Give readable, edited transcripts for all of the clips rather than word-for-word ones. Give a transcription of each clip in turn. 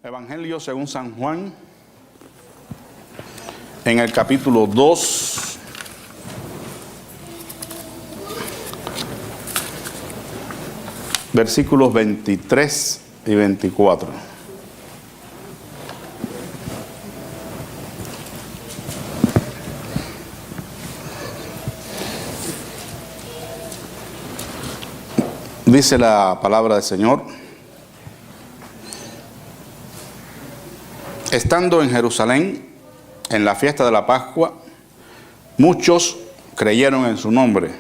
Evangelio según San Juan, en el capítulo 2, versículos 23 y 24. Dice la palabra del Señor: estando en Jerusalén, en la fiesta de la Pascua, muchos creyeron en su nombre,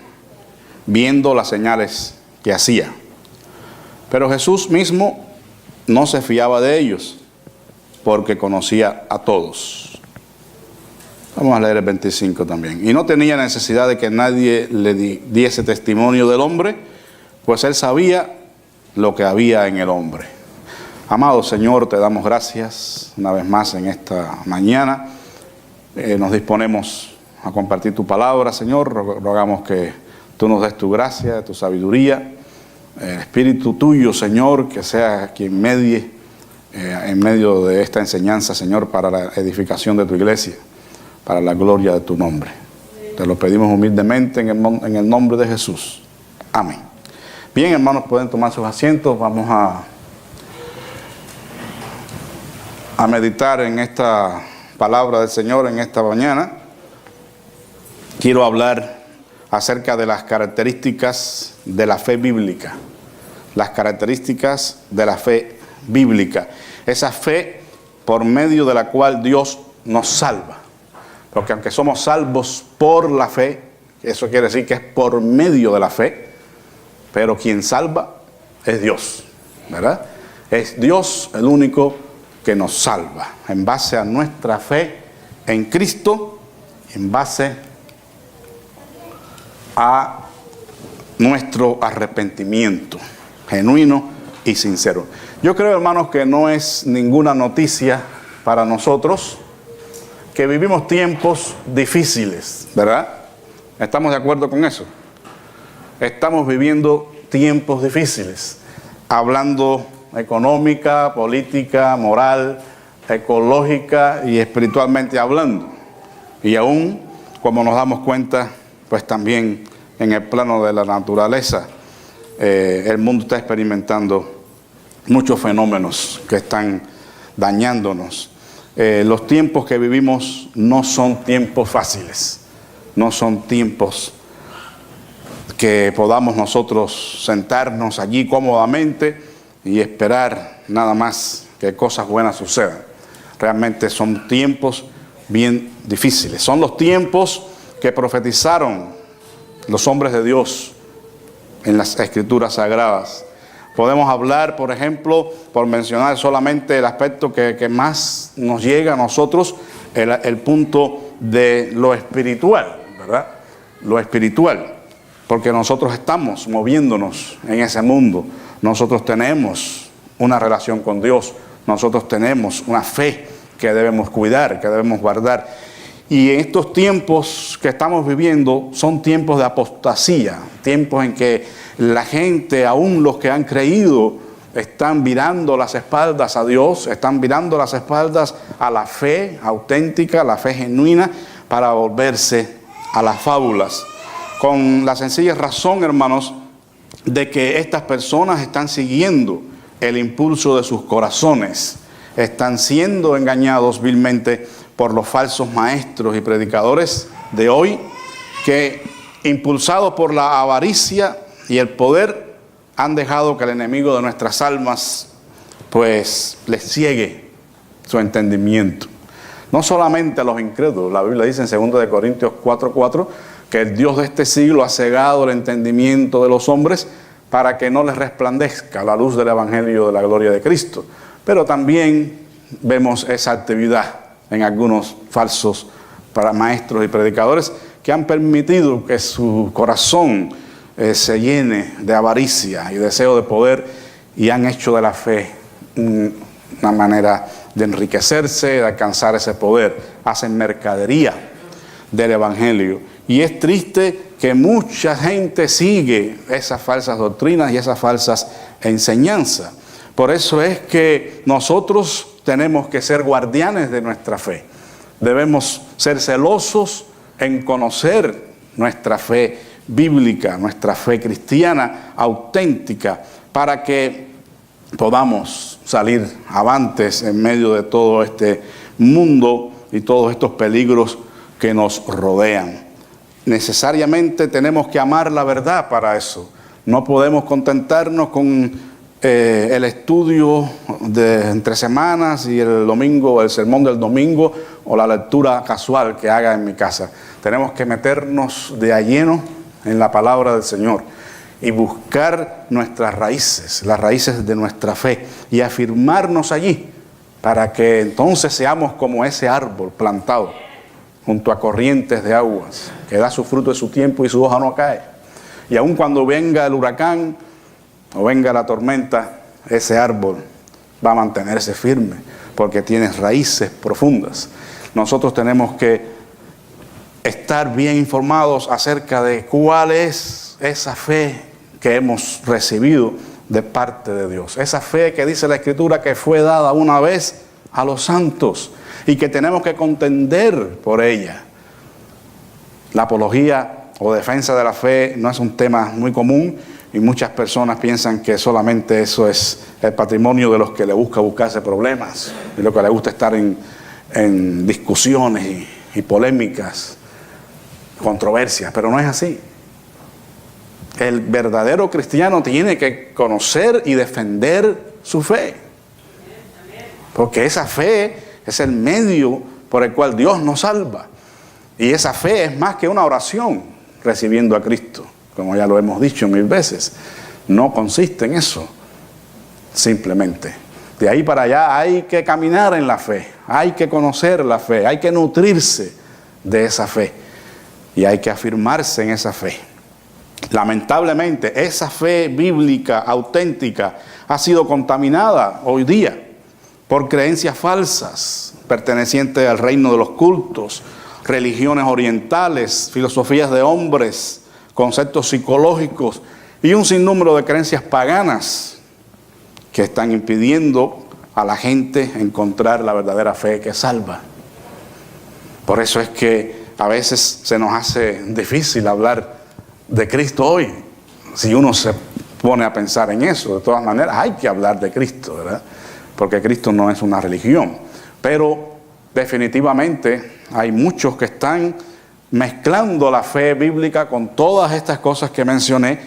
viendo las señales que hacía. Pero Jesús mismo no se fiaba de ellos, porque conocía a todos. Vamos a leer el 25 también. Y no tenía necesidad de que nadie le diese testimonio del hombre, pues él sabía lo que había en el hombre. Amado Señor, te damos gracias una vez más en esta mañana. Nos disponemos a compartir tu palabra, Señor. Rogamos que tú nos des tu gracia, tu sabiduría, el Espíritu tuyo, Señor, que sea quien medie en medio de esta enseñanza, Señor, para la edificación de tu iglesia, para la gloria de tu nombre. Te lo pedimos humildemente en el nombre de Jesús. Amén. Bien, hermanos, pueden tomar sus asientos. Vamos a meditar en esta palabra del Señor en esta mañana. Quiero hablar acerca de las características de la fe bíblica. Las características de la fe bíblica. Esa fe por medio de la cual Dios nos salva. Porque aunque somos salvos por la fe, eso quiere decir que es por medio de la fe, pero quien salva es Dios, ¿verdad? Es Dios el único que nos salva, en base a nuestra fe en Cristo, en base a nuestro arrepentimiento genuino y sincero. Yo creo, hermanos, que no es ninguna noticia para nosotros que vivimos tiempos difíciles, ¿verdad? ¿Estamos de acuerdo con eso? Estamos viviendo tiempos difíciles, hablando económica, política, moral, ecológica y espiritualmente hablando. Y aún, como nos damos cuenta, pues también en el plano de la naturaleza, el mundo está experimentando muchos fenómenos que están dañándonos. Los tiempos que vivimos no son tiempos fáciles, no son tiempos que podamos nosotros sentarnos allí cómodamente y esperar nada más que cosas buenas sucedan. Realmente son tiempos bien difíciles. Son los tiempos que profetizaron los hombres de Dios en las Escrituras Sagradas. Podemos hablar, por ejemplo, por mencionar solamente el aspecto que más nos llega a nosotros, el punto de lo espiritual, ¿verdad? Lo espiritual. Porque nosotros estamos moviéndonos en ese mundo. Nosotros tenemos una relación con Dios. Nosotros tenemos una fe que debemos cuidar, que debemos guardar. Y en estos tiempos que estamos viviendo son tiempos de apostasía. Tiempos en que la gente, aún los que han creído, están virando las espaldas a Dios. Están virando las espaldas a la fe auténtica, a la fe genuina, para volverse a las fábulas. Con la sencilla razón, hermanos, de que estas personas están siguiendo el impulso de sus corazones, están siendo engañados vilmente por los falsos maestros y predicadores de hoy, que impulsados por la avaricia y el poder, han dejado que el enemigo de nuestras almas pues les ciegue su entendimiento. No solamente a los incrédulos, la Biblia dice en 2 Corintios 4:4 que el Dios de este siglo ha cegado el entendimiento de los hombres para que no les resplandezca la luz del Evangelio de la gloria de Cristo. Pero también vemos esa actividad en algunos falsos maestros y predicadores que han permitido que su corazón se llene de avaricia y deseo de poder, y han hecho de la fe una manera de enriquecerse, de alcanzar ese poder. Hacen mercadería del Evangelio. Y es triste que mucha gente sigue esas falsas doctrinas y esas falsas enseñanzas. Por eso es que nosotros tenemos que ser guardianes de nuestra fe. Debemos ser celosos en conocer nuestra fe bíblica, nuestra fe cristiana auténtica, para que podamos salir avantes en medio de todo este mundo y todos estos peligros que nos rodean. Necesariamente tenemos que amar la verdad para eso. No podemos contentarnos con el estudio de entre semanas y el domingo, el sermón del domingo o la lectura casual que haga en mi casa. Tenemos que meternos de a lleno en la palabra del Señor y buscar nuestras raíces, las raíces de nuestra fe, y afirmarnos allí para que entonces seamos como ese árbol plantado junto a corrientes de aguas, que da su fruto en su tiempo y su hoja no cae. Y aun cuando venga el huracán o venga la tormenta, ese árbol va a mantenerse firme porque tiene raíces profundas. Nosotros tenemos que estar bien informados acerca de cuál es esa fe que hemos recibido de parte de Dios. Esa fe que dice la Escritura que fue dada una vez a los santos y que tenemos que contender por ella. La apología o defensa de la fe no es un tema muy común y muchas personas piensan que solamente eso es el patrimonio de los que le buscarse problemas, de los que les gusta estar en discusiones y polémicas, controversias, pero no es así. El verdadero cristiano tiene que conocer y defender su fe, porque esa fe es el medio por el cual Dios nos salva, y esa fe es más que una oración recibiendo a Cristo, como ya lo hemos dicho mil veces. No consiste en eso, simplemente. De ahí para allá hay que caminar en la fe, hay que conocer la fe, hay que nutrirse de esa fe y hay que afirmarse en esa fe. Lamentablemente, esa fe bíblica auténtica ha sido contaminada hoy día por creencias falsas pertenecientes al reino de los cultos, religiones orientales, filosofías de hombres, conceptos psicológicos y un sinnúmero de creencias paganas que están impidiendo a la gente encontrar la verdadera fe que salva. Por eso es que a veces se nos hace difícil hablar de Cristo hoy. Si uno se pone a pensar en eso, de todas maneras hay que hablar de Cristo, ¿verdad? Porque Cristo no es una religión. Pero definitivamente hay muchos que están mezclando la fe bíblica con todas estas cosas que mencioné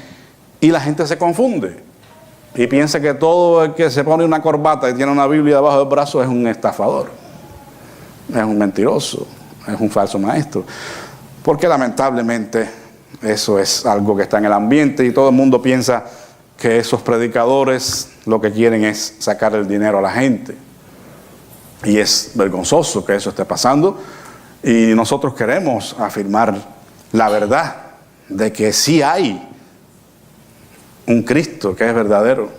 y la gente se confunde y piensa que todo el que se pone una corbata y tiene una Biblia debajo del brazo es un estafador, es un mentiroso, es un falso maestro, porque lamentablemente eso es algo que está en el ambiente y todo el mundo piensa que esos predicadores lo que quieren es sacar el dinero a la gente. Y es vergonzoso que eso esté pasando. Y nosotros queremos afirmar la verdad de que sí hay un Cristo que es verdadero.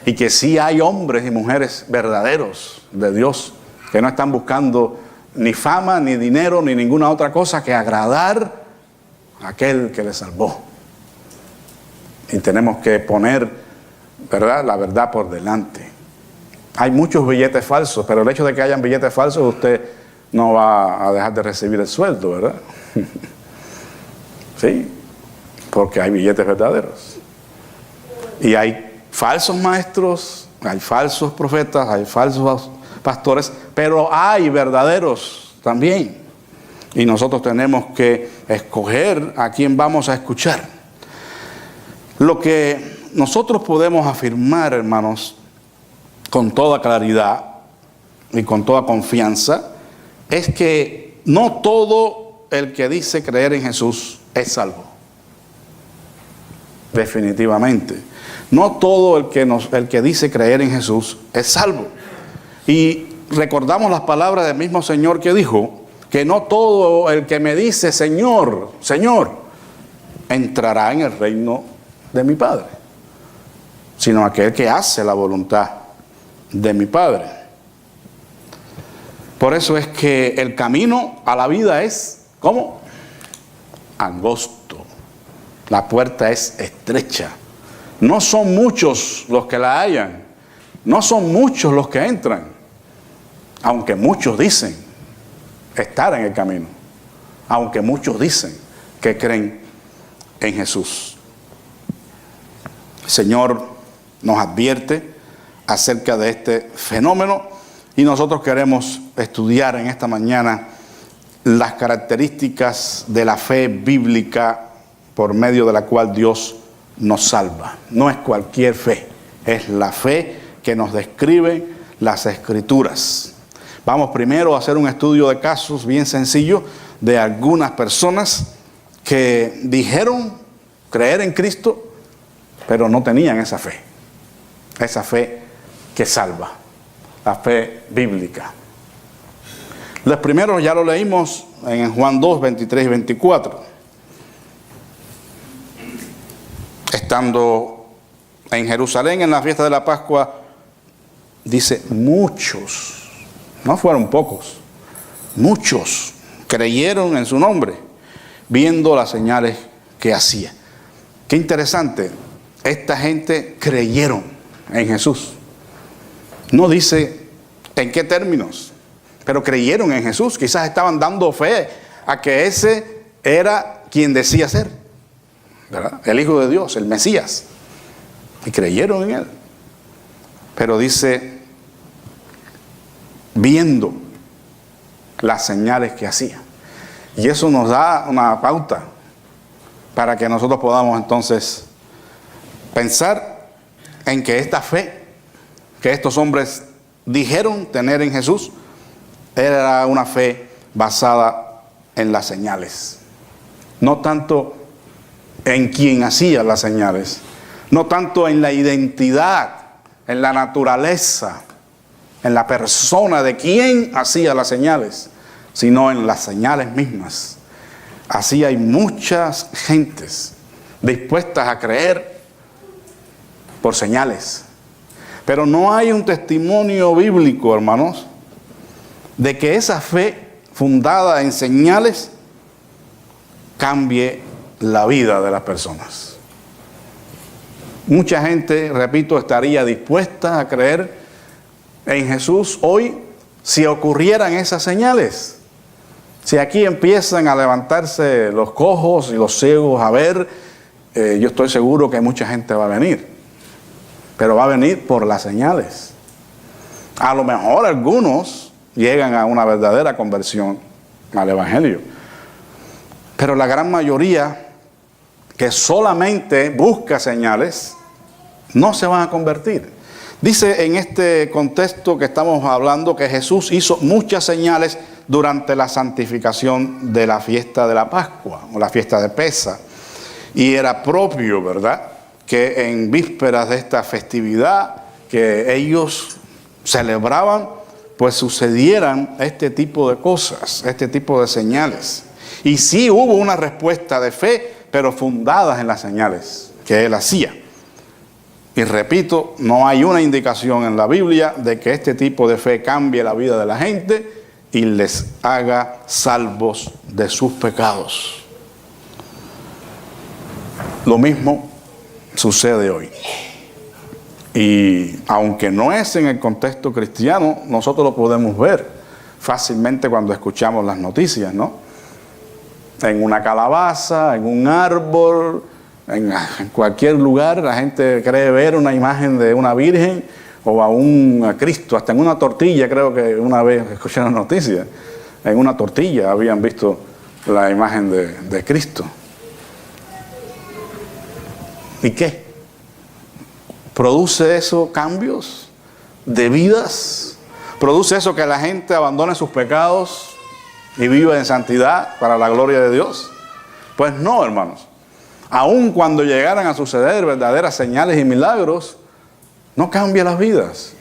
Y que sí hay hombres y mujeres verdaderos de Dios que no están buscando ni fama, ni dinero, ni ninguna otra cosa que agradar a aquel que les salvó. Y tenemos que poner, ¿verdad?, la verdad por delante. Hay muchos billetes falsos, pero el hecho de que hayan billetes falsos, usted no va a dejar de recibir el sueldo, ¿verdad? Sí, porque hay billetes verdaderos. Y hay falsos maestros, hay falsos profetas, hay falsos pastores, pero hay verdaderos también. Y nosotros tenemos que escoger a quién vamos a escuchar. Lo que nosotros podemos afirmar, hermanos, con toda claridad y con toda confianza, es que no todo el que dice creer en Jesús es salvo. Definitivamente. No todo el que dice creer en Jesús es salvo. Y recordamos las palabras del mismo Señor que dijo que no todo el que me dice Señor, Señor, entrará en el reino de mi Padre, sino aquel que hace la voluntad de mi Padre. Por eso es que el camino a la vida es, ¿cómo? Angosto. La puerta es estrecha. No son muchos los que la hallan. no son muchos los que entran, aunque muchos dicen estar en el camino, aunque muchos dicen que creen en Jesús. El Señor nos advierte acerca de este fenómeno y nosotros queremos estudiar en esta mañana las características de la fe bíblica por medio de la cual Dios nos salva. No es cualquier fe, es la fe que nos describen las Escrituras. Vamos primero a hacer un estudio de casos bien sencillo de algunas personas que dijeron creer en Cristo, pero no tenían esa fe que salva, la fe bíblica. Los primeros ya lo leímos en Juan 2, 23 y 24. Estando en Jerusalén en la fiesta de la Pascua, dice muchos, no fueron pocos, muchos creyeron en su nombre, viendo las señales que hacía. Qué interesante, esta gente creyeron en Jesús. No dice en qué términos, pero creyeron en Jesús. Quizás estaban dando fe a que ese era quien decía ser, ¿verdad? El Hijo de Dios, el Mesías. Y creyeron en Él. Pero dice, viendo las señales que hacía. Y eso nos da una pauta para que nosotros podamos entonces pensar en que esta fe que estos hombres dijeron tener en Jesús era una fe basada en las señales. No tanto en quien hacía las señales, no tanto en la identidad, en la naturaleza, en la persona de quien hacía las señales, sino en las señales mismas. Así hay muchas gentes dispuestas a creer por señales. Pero no hay un testimonio bíblico, hermanos, de que esa fe fundada en señales cambie la vida de las personas. Mucha gente, repito, estaría dispuesta a creer en Jesús hoy si ocurrieran esas señales. Si aquí empiezan a levantarse los cojos y los ciegos a ver, yo estoy seguro que mucha gente va a venir. Pero va a venir por las señales. A lo mejor algunos llegan a una verdadera conversión al Evangelio. Pero la gran mayoría que solamente busca señales, no se van a convertir. Dice en este contexto que estamos hablando que Jesús hizo muchas señales durante la santificación de la fiesta de la Pascua, o la fiesta de Pesa. Y era propio, ¿verdad?, que en vísperas de esta festividad que ellos celebraban, pues sucedieran este tipo de cosas, este tipo de señales. Y sí hubo una respuesta de fe, pero fundadas en las señales que él hacía. Y repito, no hay una indicación en la Biblia de que este tipo de fe cambie la vida de la gente y les haga salvos de sus pecados. Lo mismo sucede hoy. Y aunque no es en el contexto cristiano, nosotros lo podemos ver fácilmente cuando escuchamos las noticias, ¿no? En una calabaza, en un árbol, en cualquier lugar, la gente cree ver una imagen de una virgen o a Cristo, hasta en una tortilla. Creo que una vez escuché una noticia, en una tortilla habían visto la imagen de Cristo. ¿Y qué? ¿Produce eso cambios de vidas? ¿Produce eso que la gente abandone sus pecados y viva en santidad para la gloria de Dios? Pues no, hermanos. Aun cuando llegaran a suceder verdaderas señales y milagros, no cambia las vidas.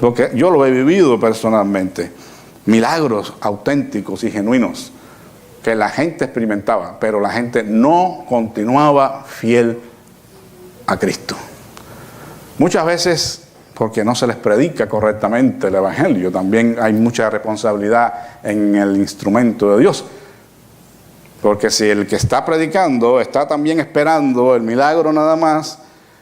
Porque yo lo he vivido personalmente. Milagros auténticos y genuinos que la gente experimentaba, pero la gente no continuaba fiel a Cristo. Muchas veces porque no se les predica correctamente el Evangelio. También hay mucha responsabilidad en el instrumento de Dios. Porque si el que está predicando está también esperando el milagro nada más,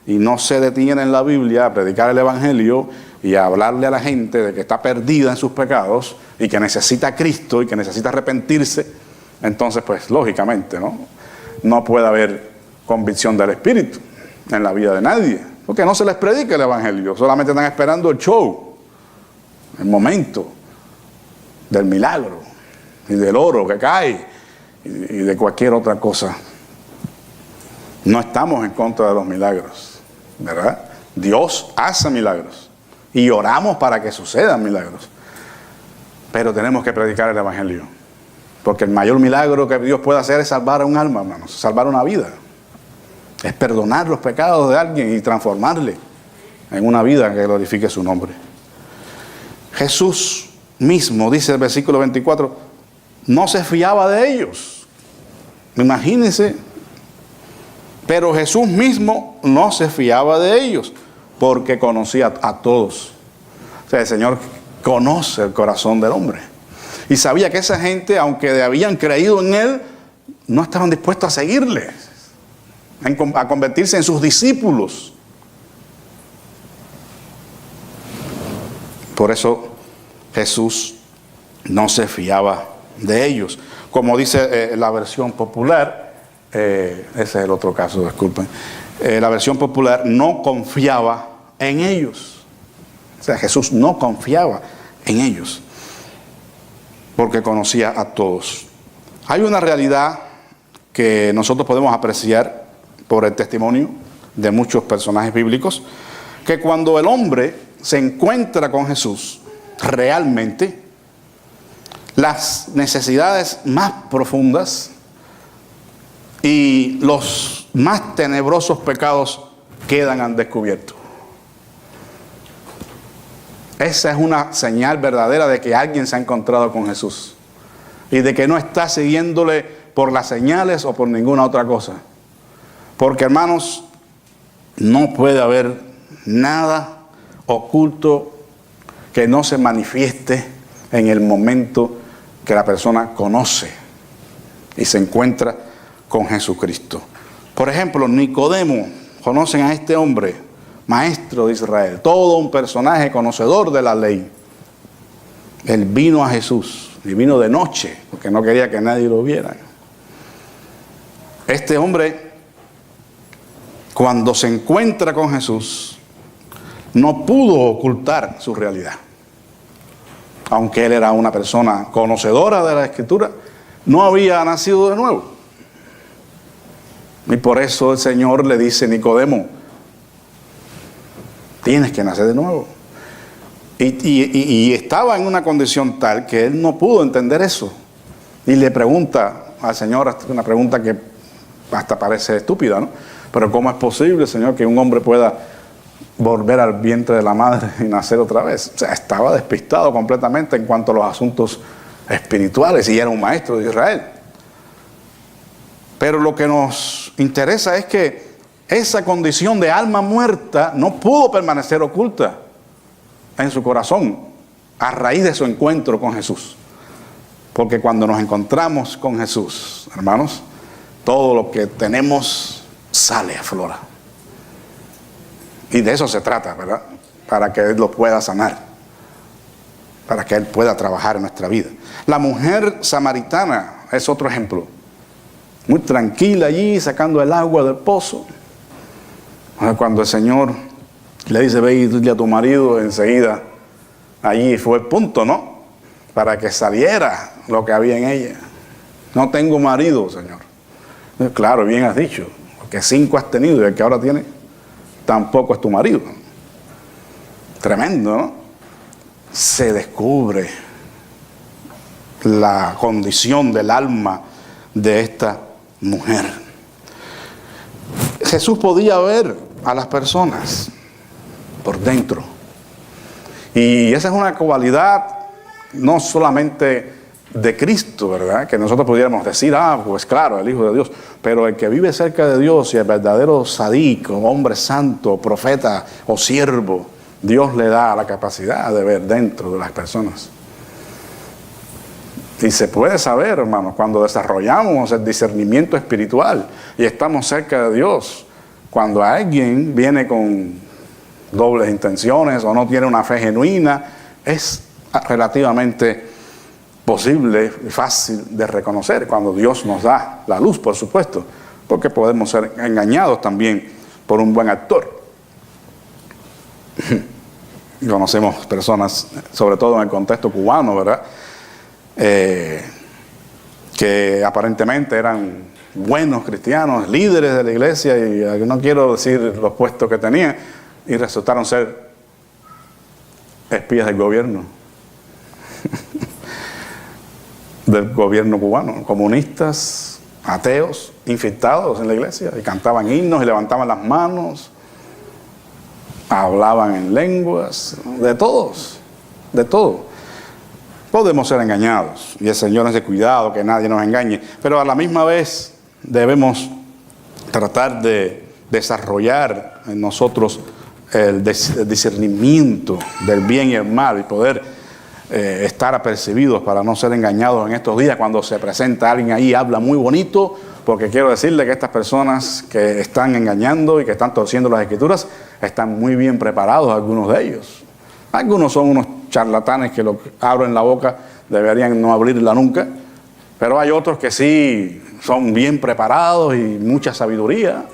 y no se detiene en la Biblia a predicar el Evangelio y a hablarle a la gente de que está perdida en sus pecados y que necesita a Cristo y que necesita arrepentirse, entonces pues lógicamente no puede haber convicción del Espíritu en la vida de nadie, porque no se les predica el Evangelio, solamente están esperando el show, el momento del milagro y del oro que cae y de cualquier otra cosa. No estamos en contra de los milagros, ¿verdad? Dios hace milagros y oramos para que sucedan milagros, pero tenemos que predicar el Evangelio, porque el mayor milagro que Dios puede hacer es salvar a un alma, hermanos, salvar una vida, es perdonar los pecados de alguien y transformarle en una vida que glorifique su nombre. Jesús mismo, dice el versículo 24, no se fiaba de ellos. Imagínense. Pero Jesús mismo no se fiaba de ellos, porque conocía a todos. O sea, el Señor conoce el corazón del hombre. Y sabía que esa gente, aunque habían creído en Él, no estaban dispuestos a seguirle, a convertirse en sus discípulos. Por eso Jesús no se fiaba de ellos. Como dice la versión popular, ese es el otro caso, disculpen. La versión popular, no confiaba en ellos. O sea, Jesús no confiaba en ellos, porque conocía a todos. Hay una realidad que nosotros podemos apreciar por el testimonio de muchos personajes bíblicos, que cuando el hombre se encuentra con Jesús, realmente las necesidades más profundas y los más tenebrosos pecados quedan al descubierto. Esa es una señal verdadera de que alguien se ha encontrado con Jesús y de que no está siguiéndole por las señales o por ninguna otra cosa. Porque, hermanos, no puede haber nada oculto que no se manifieste en el momento que la persona conoce y se encuentra con Jesucristo. Por ejemplo, Nicodemo, conocen a este hombre, maestro de Israel, todo un personaje conocedor de la ley. Él vino a Jesús y vino de noche porque no quería que nadie lo viera. Este hombre, cuando se encuentra con Jesús, no pudo ocultar su realidad. Aunque él era una persona conocedora de la Escritura, no había nacido de nuevo. Y por eso el Señor le dice: Nicodemo, tienes que nacer de nuevo. Y estaba en una condición tal que él no pudo entender eso. Y le pregunta al Señor una pregunta que hasta parece estúpida, ¿no? Pero ¿cómo es posible, Señor, que un hombre pueda volver al vientre de la madre y nacer otra vez? O sea, estaba despistado completamente en cuanto a los asuntos espirituales y era un maestro de Israel. Pero lo que nos interesa es que esa condición de alma muerta no pudo permanecer oculta en su corazón a raíz de su encuentro con Jesús. Porque cuando nos encontramos con Jesús, hermanos, todo lo que tenemos sale, aflora. Y de eso se trata, ¿verdad? Para que Él lo pueda sanar, para que Él pueda trabajar en nuestra vida. La mujer samaritana es otro ejemplo. Muy tranquila allí, sacando el agua del pozo. Cuando el Señor le dice: ve y dile a tu marido, enseguida allí fue el punto, ¿no? Para que saliera lo que había en ella. No tengo marido, Señor. Claro, bien has dicho, porque 5 has tenido y el que ahora tiene tampoco es tu marido. Tremendo, ¿no? Se descubre la condición del alma de esta mujer. Jesús podía ver a las personas por dentro. Y esa es una cualidad no solamente de Cristo, ¿verdad? Que nosotros pudiéramos decir: pues claro, el Hijo de Dios. Pero el que vive cerca de Dios y el verdadero sadico, hombre santo, profeta o siervo, Dios le da la capacidad de ver dentro de las personas. Y se puede saber, hermanos, cuando desarrollamos el discernimiento espiritual y estamos cerca de Dios Cuando alguien viene con dobles intenciones o no tiene una fe genuina, es relativamente posible y fácil de reconocer cuando Dios nos da la luz, por supuesto, porque podemos ser engañados también por un buen actor. Conocemos personas, sobre todo en el contexto cubano, ¿verdad?, que aparentemente eran buenos cristianos, líderes de la iglesia, y no quiero decir los puestos que tenían, y resultaron ser espías del gobierno, del gobierno cubano, comunistas, ateos, infiltrados en la iglesia, y cantaban himnos y levantaban las manos, hablaban en lenguas, de todos, de todo. Podemos ser engañados, y el Señor nos dé cuidado que nadie nos engañe, pero a la misma vez debemos tratar de desarrollar en nosotros el discernimiento del bien y el mal, y poder estar apercibidos para no ser engañados en estos días. Cuando se presenta alguien ahí, habla muy bonito, porque quiero decirle que estas personas que están engañando y que están torciendo las escrituras están muy bien preparados, algunos de ellos. Algunos son unos charlatanes que lo abren la boca, deberían no abrirla nunca, pero hay otros que sí son bien preparados y mucha sabiduría,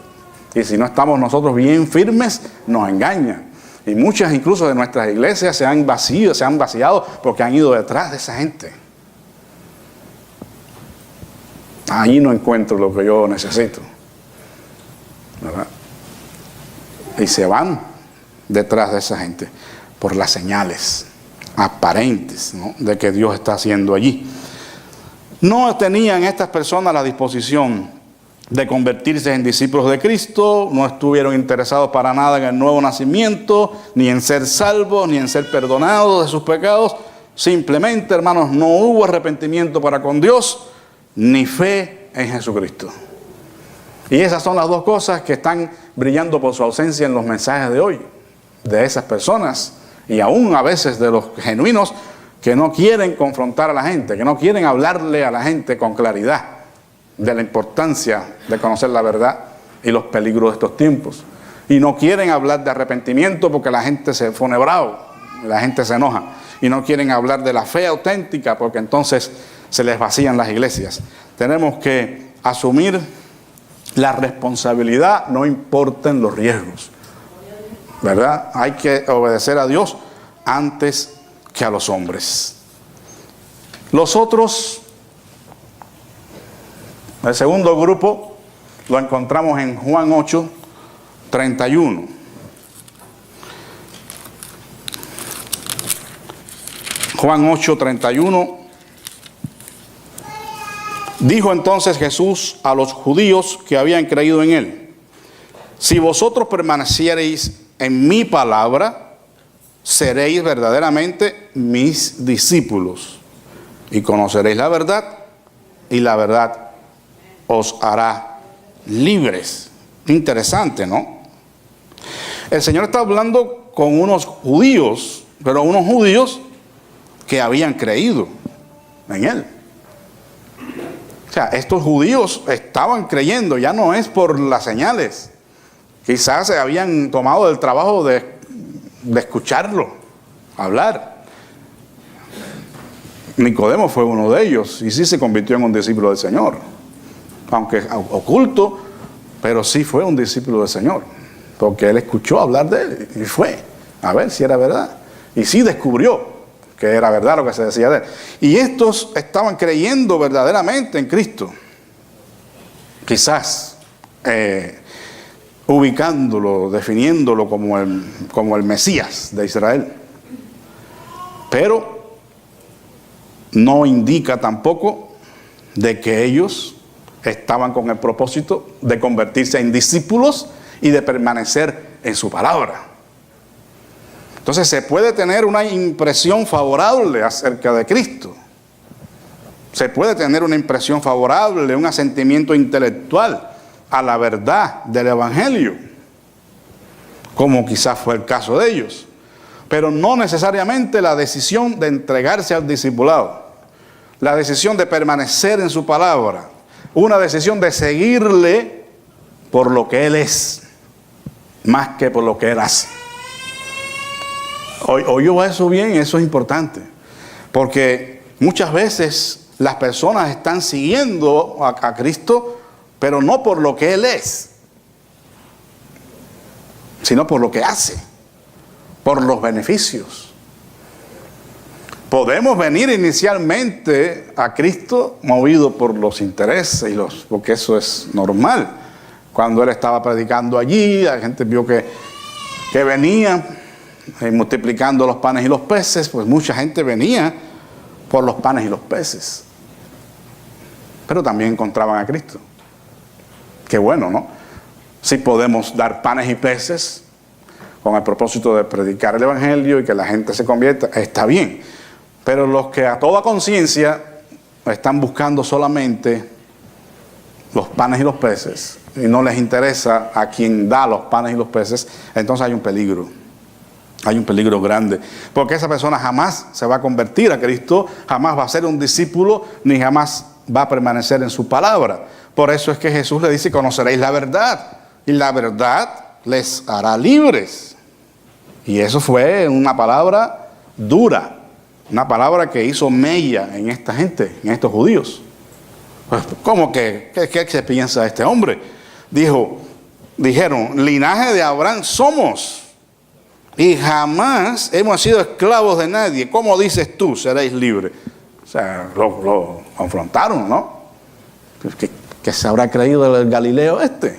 y si no estamos nosotros bien firmes, nos engañan. Y muchas incluso de nuestras iglesias se han vaciado porque han ido detrás de esa gente. Ahí no encuentro lo que yo necesito, ¿verdad? Y se van detrás de esa gente por las señales aparentes, ¿no?, de que Dios está haciendo allí. No tenían estas personas la disposición de convertirse en discípulos de Cristo, no estuvieron interesados para nada en el nuevo nacimiento, ni en ser salvos, ni en ser perdonados de sus pecados. Simplemente, hermanos, no hubo arrepentimiento para con Dios, ni fe en Jesucristo. Y esas son las dos cosas que están brillando por su ausencia en los mensajes de hoy, de esas personas, y aún a veces de los genuinos que no quieren confrontar a la gente, que no quieren hablarle a la gente con claridad de la importancia de conocer la verdad y los peligros de estos tiempos. Y no quieren hablar de arrepentimiento porque la gente se pone bravo, la gente se enoja. Y no quieren hablar de la fe auténtica porque entonces se les vacían las iglesias. Tenemos que asumir la responsabilidad, no importen los riesgos, ¿verdad? Hay que obedecer a Dios antes que a los hombres. Los otros, el segundo grupo, lo encontramos en Juan 8, 31. Juan 8, 31. Dijo entonces Jesús a los judíos que habían creído en él: si vosotros permaneciereis en mi palabra, seréis verdaderamente mis discípulos, y conoceréis la verdad, y la verdad os hará libres. Interesante, ¿no? El Señor está hablando con unos judíos, pero unos judíos que habían creído en él. O sea, estos judíos estaban creyendo, ya no es por las señales. Quizás se habían tomado el trabajo de escucharlo hablar. Nicodemo fue uno de ellos y sí se convirtió en un discípulo del Señor, aunque oculto, pero sí fue un discípulo del Señor, porque él escuchó hablar de él y fue a ver si era verdad, y sí descubrió que era verdad lo que se decía de él. Y estos estaban creyendo verdaderamente en Cristo, quizás ubicándolo, definiéndolo como el Mesías de Israel. Pero no indica tampoco de que ellos estaban con el propósito de convertirse en discípulos y de permanecer en su palabra. Entonces se puede tener una impresión favorable acerca de Cristo. Se puede tener una impresión favorable, un asentimiento intelectual a la verdad del Evangelio, como quizás fue el caso de ellos, pero no necesariamente la decisión de entregarse al discipulado, la decisión de permanecer en su palabra, una decisión de seguirle por lo que Él es, más que por lo que él hace. ¿Oyó eso bien? Eso es importante. Porque muchas veces las personas están siguiendo a Cristo, pero no por lo que Él es, sino por lo que hace, por los beneficios. Podemos venir inicialmente a Cristo movido por los intereses, porque eso es normal. Cuando Él estaba predicando allí, la gente vio que venía multiplicando los panes y los peces, pues mucha gente venía por los panes y los peces. Pero también encontraban a Cristo. Qué bueno, ¿no? Si podemos dar panes y peces con el propósito de predicar el Evangelio y que la gente se convierta, está bien. Pero los que a toda conciencia están buscando solamente los panes y los peces y no les interesa a quien da los panes y los peces, entonces hay un peligro. Hay un peligro grande, porque esa persona jamás se va a convertir a Cristo, jamás va a ser un discípulo, ni jamás va a permanecer en su palabra. Por eso es que Jesús le dice: conoceréis la verdad, y la verdad les hará libres. Y eso fue una palabra dura, una palabra que hizo mella en esta gente, en estos judíos. Pues, ¿cómo que? ¿Qué se piensa de este hombre? Dijeron, linaje de Abraham somos, y jamás hemos sido esclavos de nadie. ¿Cómo dices tú, seréis libres? O sea, lo confrontaron, ¿no? ¿Qué se habrá creído el Galileo este?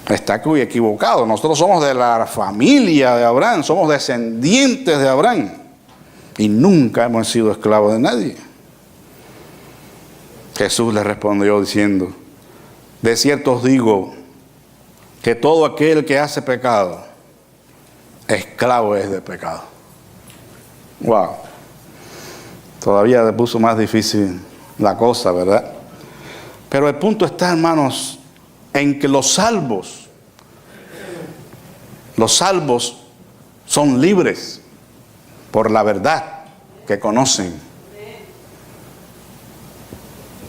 Está muy equivocado. Nosotros somos de la familia de Abraham, somos descendientes de Abraham, y nunca hemos sido esclavos de nadie. Jesús le respondió diciendo: de cierto os digo que todo aquel que hace pecado, esclavo es de pecado. Wow. Todavía le puso más difícil la cosa, ¿verdad? Pero el punto está, hermanos, en que los salvos son libres por la verdad que conocen.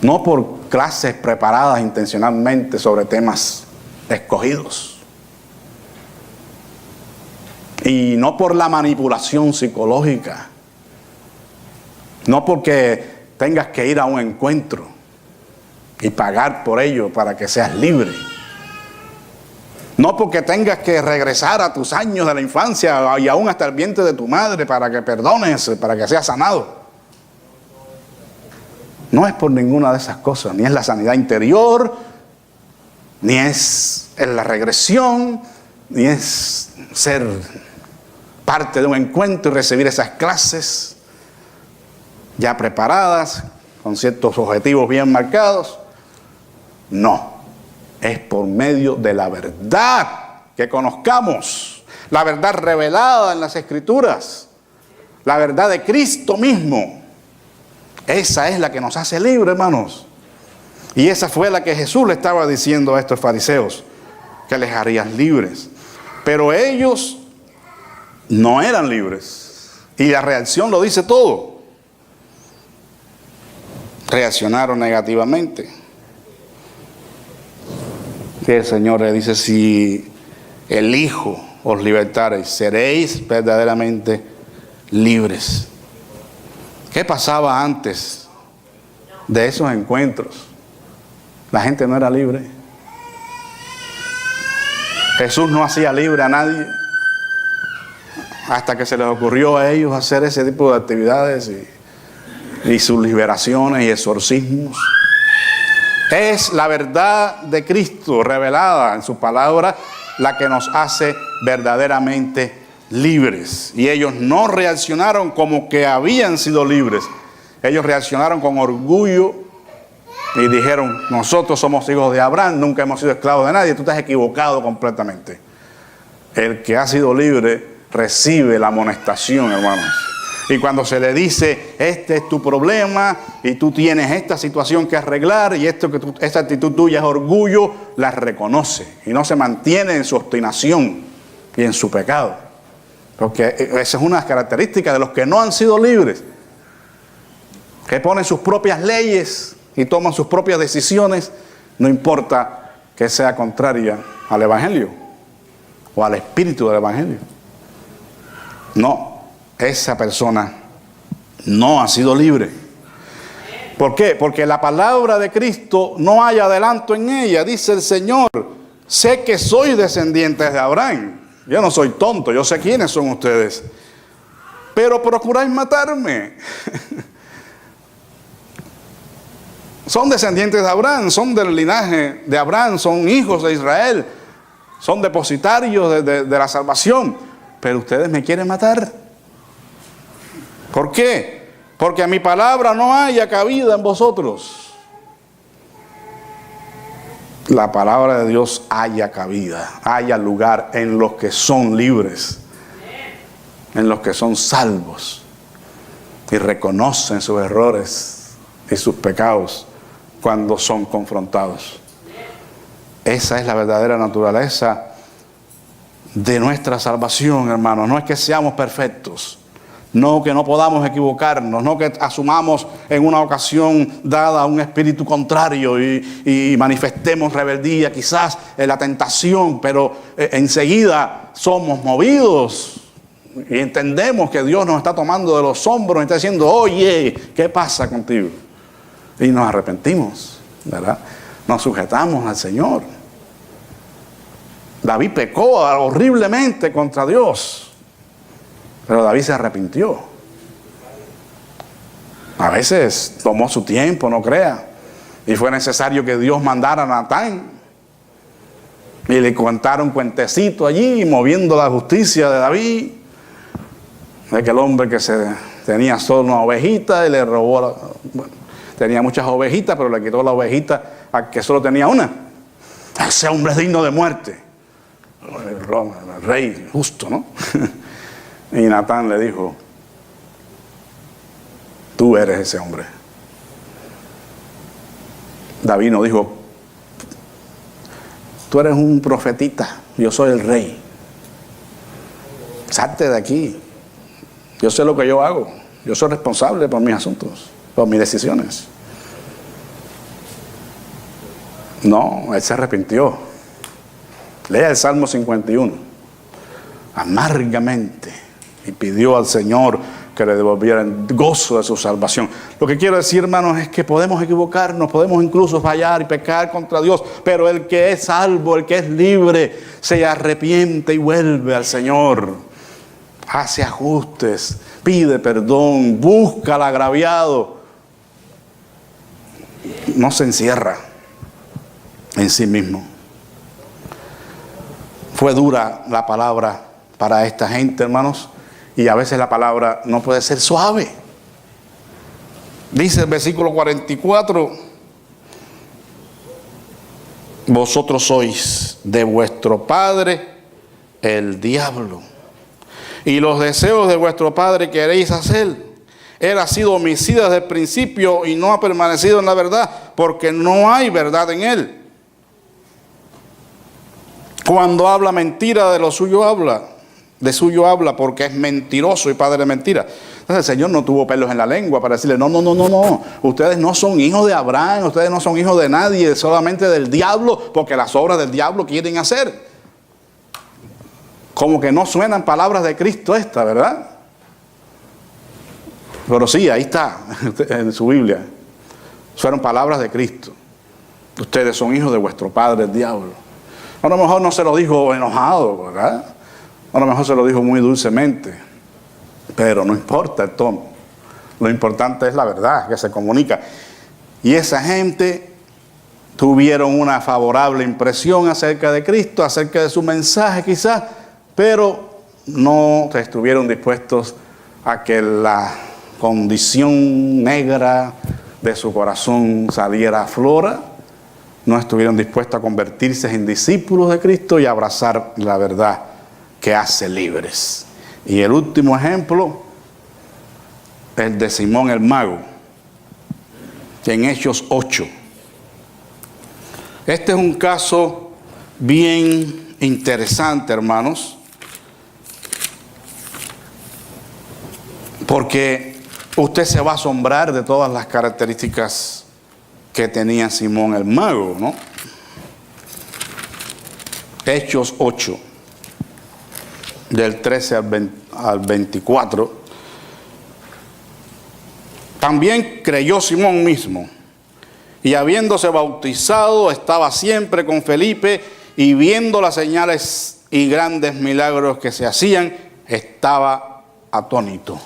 No por clases preparadas intencionalmente sobre temas escogidos. Y no por la manipulación psicológica. No porque tengas que ir a un encuentro y pagar por ello para que seas libre. No porque tengas que regresar a tus años de la infancia y aún hasta el vientre de tu madre para que perdones, para que seas sanado. No es por ninguna de esas cosas, ni es la sanidad interior, ni es la regresión, ni es ser parte de un encuentro y recibir esas clases ya preparadas, con ciertos objetivos bien marcados. No, es por medio de la verdad que conozcamos, la verdad revelada en las Escrituras, la verdad de Cristo mismo. Esa es la que nos hace libres, hermanos. Y esa fue la que Jesús le estaba diciendo a estos fariseos, que les harían libres. Pero ellos no eran libres. Y la reacción lo dice todo. Reaccionaron negativamente. Que el Señor le dice: si el Hijo os libertareis, seréis verdaderamente libres. ¿Qué pasaba antes de esos encuentros? La gente no era libre. Jesús no hacía libre a nadie hasta que se les ocurrió a ellos hacer ese tipo de actividades y sus liberaciones y exorcismos. Es la verdad de Cristo revelada en su palabra la que nos hace verdaderamente libres. Y ellos no reaccionaron como que habían sido libres. Ellos reaccionaron con orgullo y dijeron: nosotros somos hijos de Abraham, nunca hemos sido esclavos de nadie. Tú estás equivocado completamente. El que ha sido libre recibe la amonestación, hermanos. Y cuando se le dice: este es tu problema y tú tienes esta situación que arreglar y esta actitud tuya es orgullo, la reconoce y no se mantiene en su obstinación y en su pecado. Porque esa es una característica de los que no han sido libres, que ponen sus propias leyes y toman sus propias decisiones, no importa que sea contraria al Evangelio o al espíritu del Evangelio. No, esa persona no ha sido libre. ¿Por qué? Porque la palabra de Cristo no hay adelanto en ella. Dice el Señor, sé que soy descendiente de Abraham. Yo no soy tonto, yo sé quiénes son ustedes. Pero procuráis matarme. Son descendientes de Abraham, son del linaje de Abraham, son hijos de Israel, son depositarios de la salvación. Pero ustedes me quieren matar. ¿Por qué? Porque a mi palabra no haya cabida en vosotros. La palabra de Dios haya cabida, haya lugar en los que son libres, en los que son salvos y reconocen sus errores y sus pecados cuando son confrontados. Esa es la verdadera naturaleza de nuestra salvación, hermanos. No es que seamos perfectos, no que no podamos equivocarnos, no que asumamos en una ocasión dada un espíritu contrario y manifestemos rebeldía quizás en la tentación, pero enseguida somos movidos y entendemos que Dios nos está tomando de los hombros y está diciendo, oye, ¿qué pasa contigo? Y nos arrepentimos, ¿verdad? Nos sujetamos al Señor. David pecó horriblemente contra Dios, pero David se arrepintió. A veces tomó su tiempo, no crea, y fue necesario que Dios mandara a Natán y le contara un cuentecito allí, moviendo la justicia de David, de aquel hombre que tenía solo una ovejita y le robó tenía muchas ovejitas, pero le quitó la ovejita al que solo tenía una. Ese hombre es digno de muerte. El rey justo, ¿no? Y Natán le dijo, tú eres ese hombre. David no dijo, tú eres un profetita, yo soy el rey. Salte de aquí. Yo sé lo que yo hago. Yo soy responsable por mis asuntos, por mis decisiones. No, él se arrepintió. Lea el Salmo 51. Amargamente. Y pidió al Señor que le devolviera el gozo de su salvación. Lo que quiero decir, hermanos, es que podemos equivocarnos, podemos incluso fallar y pecar contra Dios, pero el que es salvo, el que es libre, se arrepiente y vuelve al Señor. Hace ajustes, pide perdón, busca al agraviado. No se encierra en sí mismo. Fue dura la palabra para esta gente, hermanos, y a veces la palabra no puede ser suave. Dice el versículo 44, vosotros sois de vuestro padre el diablo, y los deseos de vuestro padre queréis hacer. Él ha sido homicida desde el principio y no ha permanecido en la verdad, porque no hay verdad en él. Cuando habla mentira, de lo suyo habla, porque es mentiroso y padre de mentira. Entonces el Señor no tuvo pelos en la lengua para decirle, no, ustedes no son hijos de Abraham, ustedes no son hijos de nadie, solamente del diablo, porque las obras del diablo quieren hacer. Como que no suenan palabras de Cristo esta, ¿verdad? Pero sí, ahí está, en su Biblia. Fueron palabras de Cristo. Ustedes son hijos de vuestro padre el diablo. A lo mejor no se lo dijo enojado, ¿verdad? A lo mejor se lo dijo muy dulcemente. Pero no importa el tono. Lo importante es la verdad que se comunica. Y esa gente tuvieron una favorable impresión acerca de Cristo, acerca de su mensaje quizás, pero no estuvieron dispuestos a que la condición negra de su corazón saliera a flora. No estuvieron dispuestos a convertirse en discípulos de Cristo y abrazar la verdad que hace libres. Y el último ejemplo, el de Simón el Mago, en Hechos 8. Este es un caso bien interesante, hermanos, porque usted se va a asombrar de todas las características que tenía Simón el Mago, ¿no? Hechos 8, del 13 al 24. También creyó Simón mismo, y habiéndose bautizado, estaba siempre con Felipe, y viendo las señales y grandes milagros que se hacían, estaba atónito.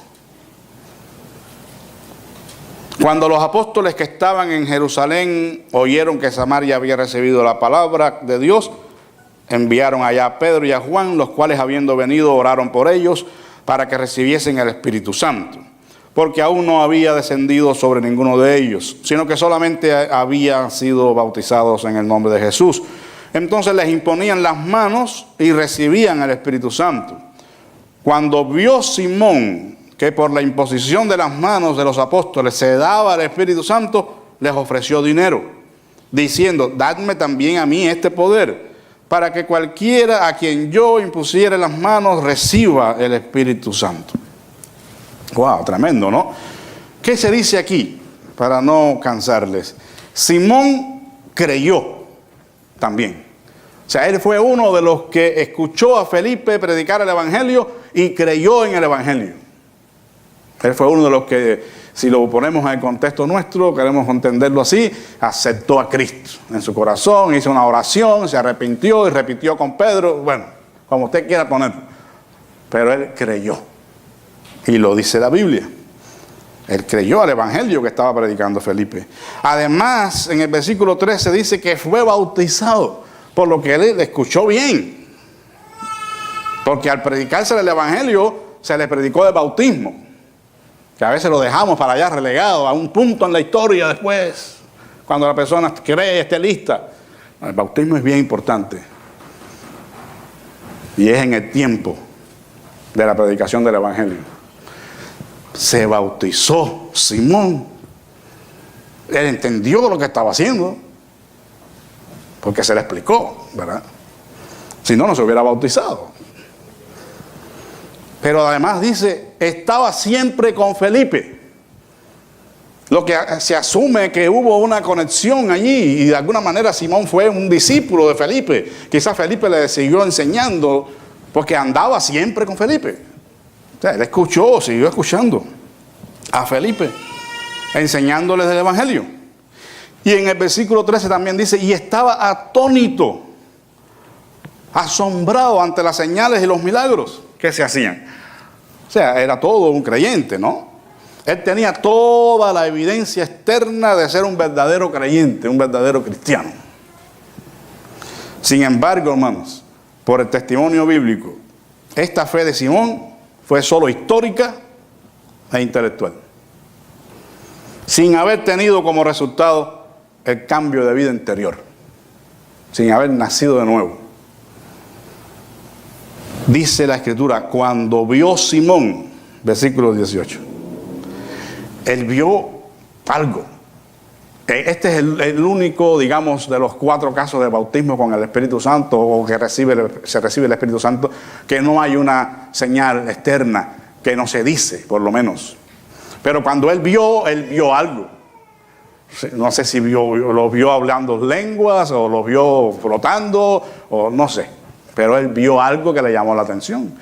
Cuando los apóstoles que estaban en Jerusalén oyeron que Samaria había recibido la palabra de Dios, enviaron allá a Pedro y a Juan, los cuales, habiendo venido, oraron por ellos para que recibiesen el Espíritu Santo, porque aún no había descendido sobre ninguno de ellos, sino que solamente habían sido bautizados en el nombre de Jesús. Entonces les imponían las manos y recibían el Espíritu Santo. Cuando vio Simón que por la imposición de las manos de los apóstoles se daba el Espíritu Santo, les ofreció dinero, diciendo: dadme también a mí este poder, para que cualquiera a quien yo impusiere las manos reciba el Espíritu Santo. Wow, tremendo, ¿no? ¿Qué se dice aquí? Para no cansarles. Simón creyó también. O sea, él fue uno de los que escuchó a Felipe predicar el Evangelio y creyó en el Evangelio. Él fue uno de los que, si lo ponemos en el contexto nuestro, queremos entenderlo así, aceptó a Cristo en su corazón, hizo una oración, se arrepintió y repitió con Pedro, bueno, como usted quiera ponerlo. Pero él creyó. Y lo dice la Biblia. Él creyó al Evangelio que estaba predicando Felipe. Además, en el versículo 13 dice que fue bautizado, por lo que él escuchó bien. Porque al predicarse el Evangelio, se le predicó el bautismo, que a veces lo dejamos para allá relegado, a un punto en la historia después, cuando la persona cree, esté lista. El bautismo es bien importante. Y es en el tiempo de la predicación del Evangelio. Se bautizó Simón. Él entendió lo que estaba haciendo, porque se le explicó, ¿verdad? Si no, no se hubiera bautizado. Pero además dice, estaba siempre con Felipe. Lo que se asume que hubo una conexión allí, y de alguna manera Simón fue un discípulo de Felipe. Quizás Felipe le siguió enseñando, porque andaba siempre con Felipe. O sea, él escuchó, siguió escuchando a Felipe, enseñándoles del Evangelio. Y en el versículo 13 también dice, y estaba atónito, asombrado ante las señales y los milagros que se hacían. O sea, era todo un creyente, ¿no? Él tenía toda la evidencia externa de ser un verdadero creyente, un verdadero cristiano. Sin embargo, hermanos, por el testimonio bíblico, esta fe de Simón fue solo histórica e intelectual, sin haber tenido como resultado el cambio de vida interior, sin haber nacido de nuevo. Dice la Escritura, cuando vio Simón, versículo 18, él vio algo. Este es el único, digamos, de los 4 casos de bautismo con el Espíritu Santo, o que se recibe el Espíritu Santo, que no hay una señal externa, que no se dice, por lo menos. Pero cuando él vio algo. No sé si lo vio hablando lenguas, o lo vio flotando, o no sé. Pero él vio algo que le llamó la atención.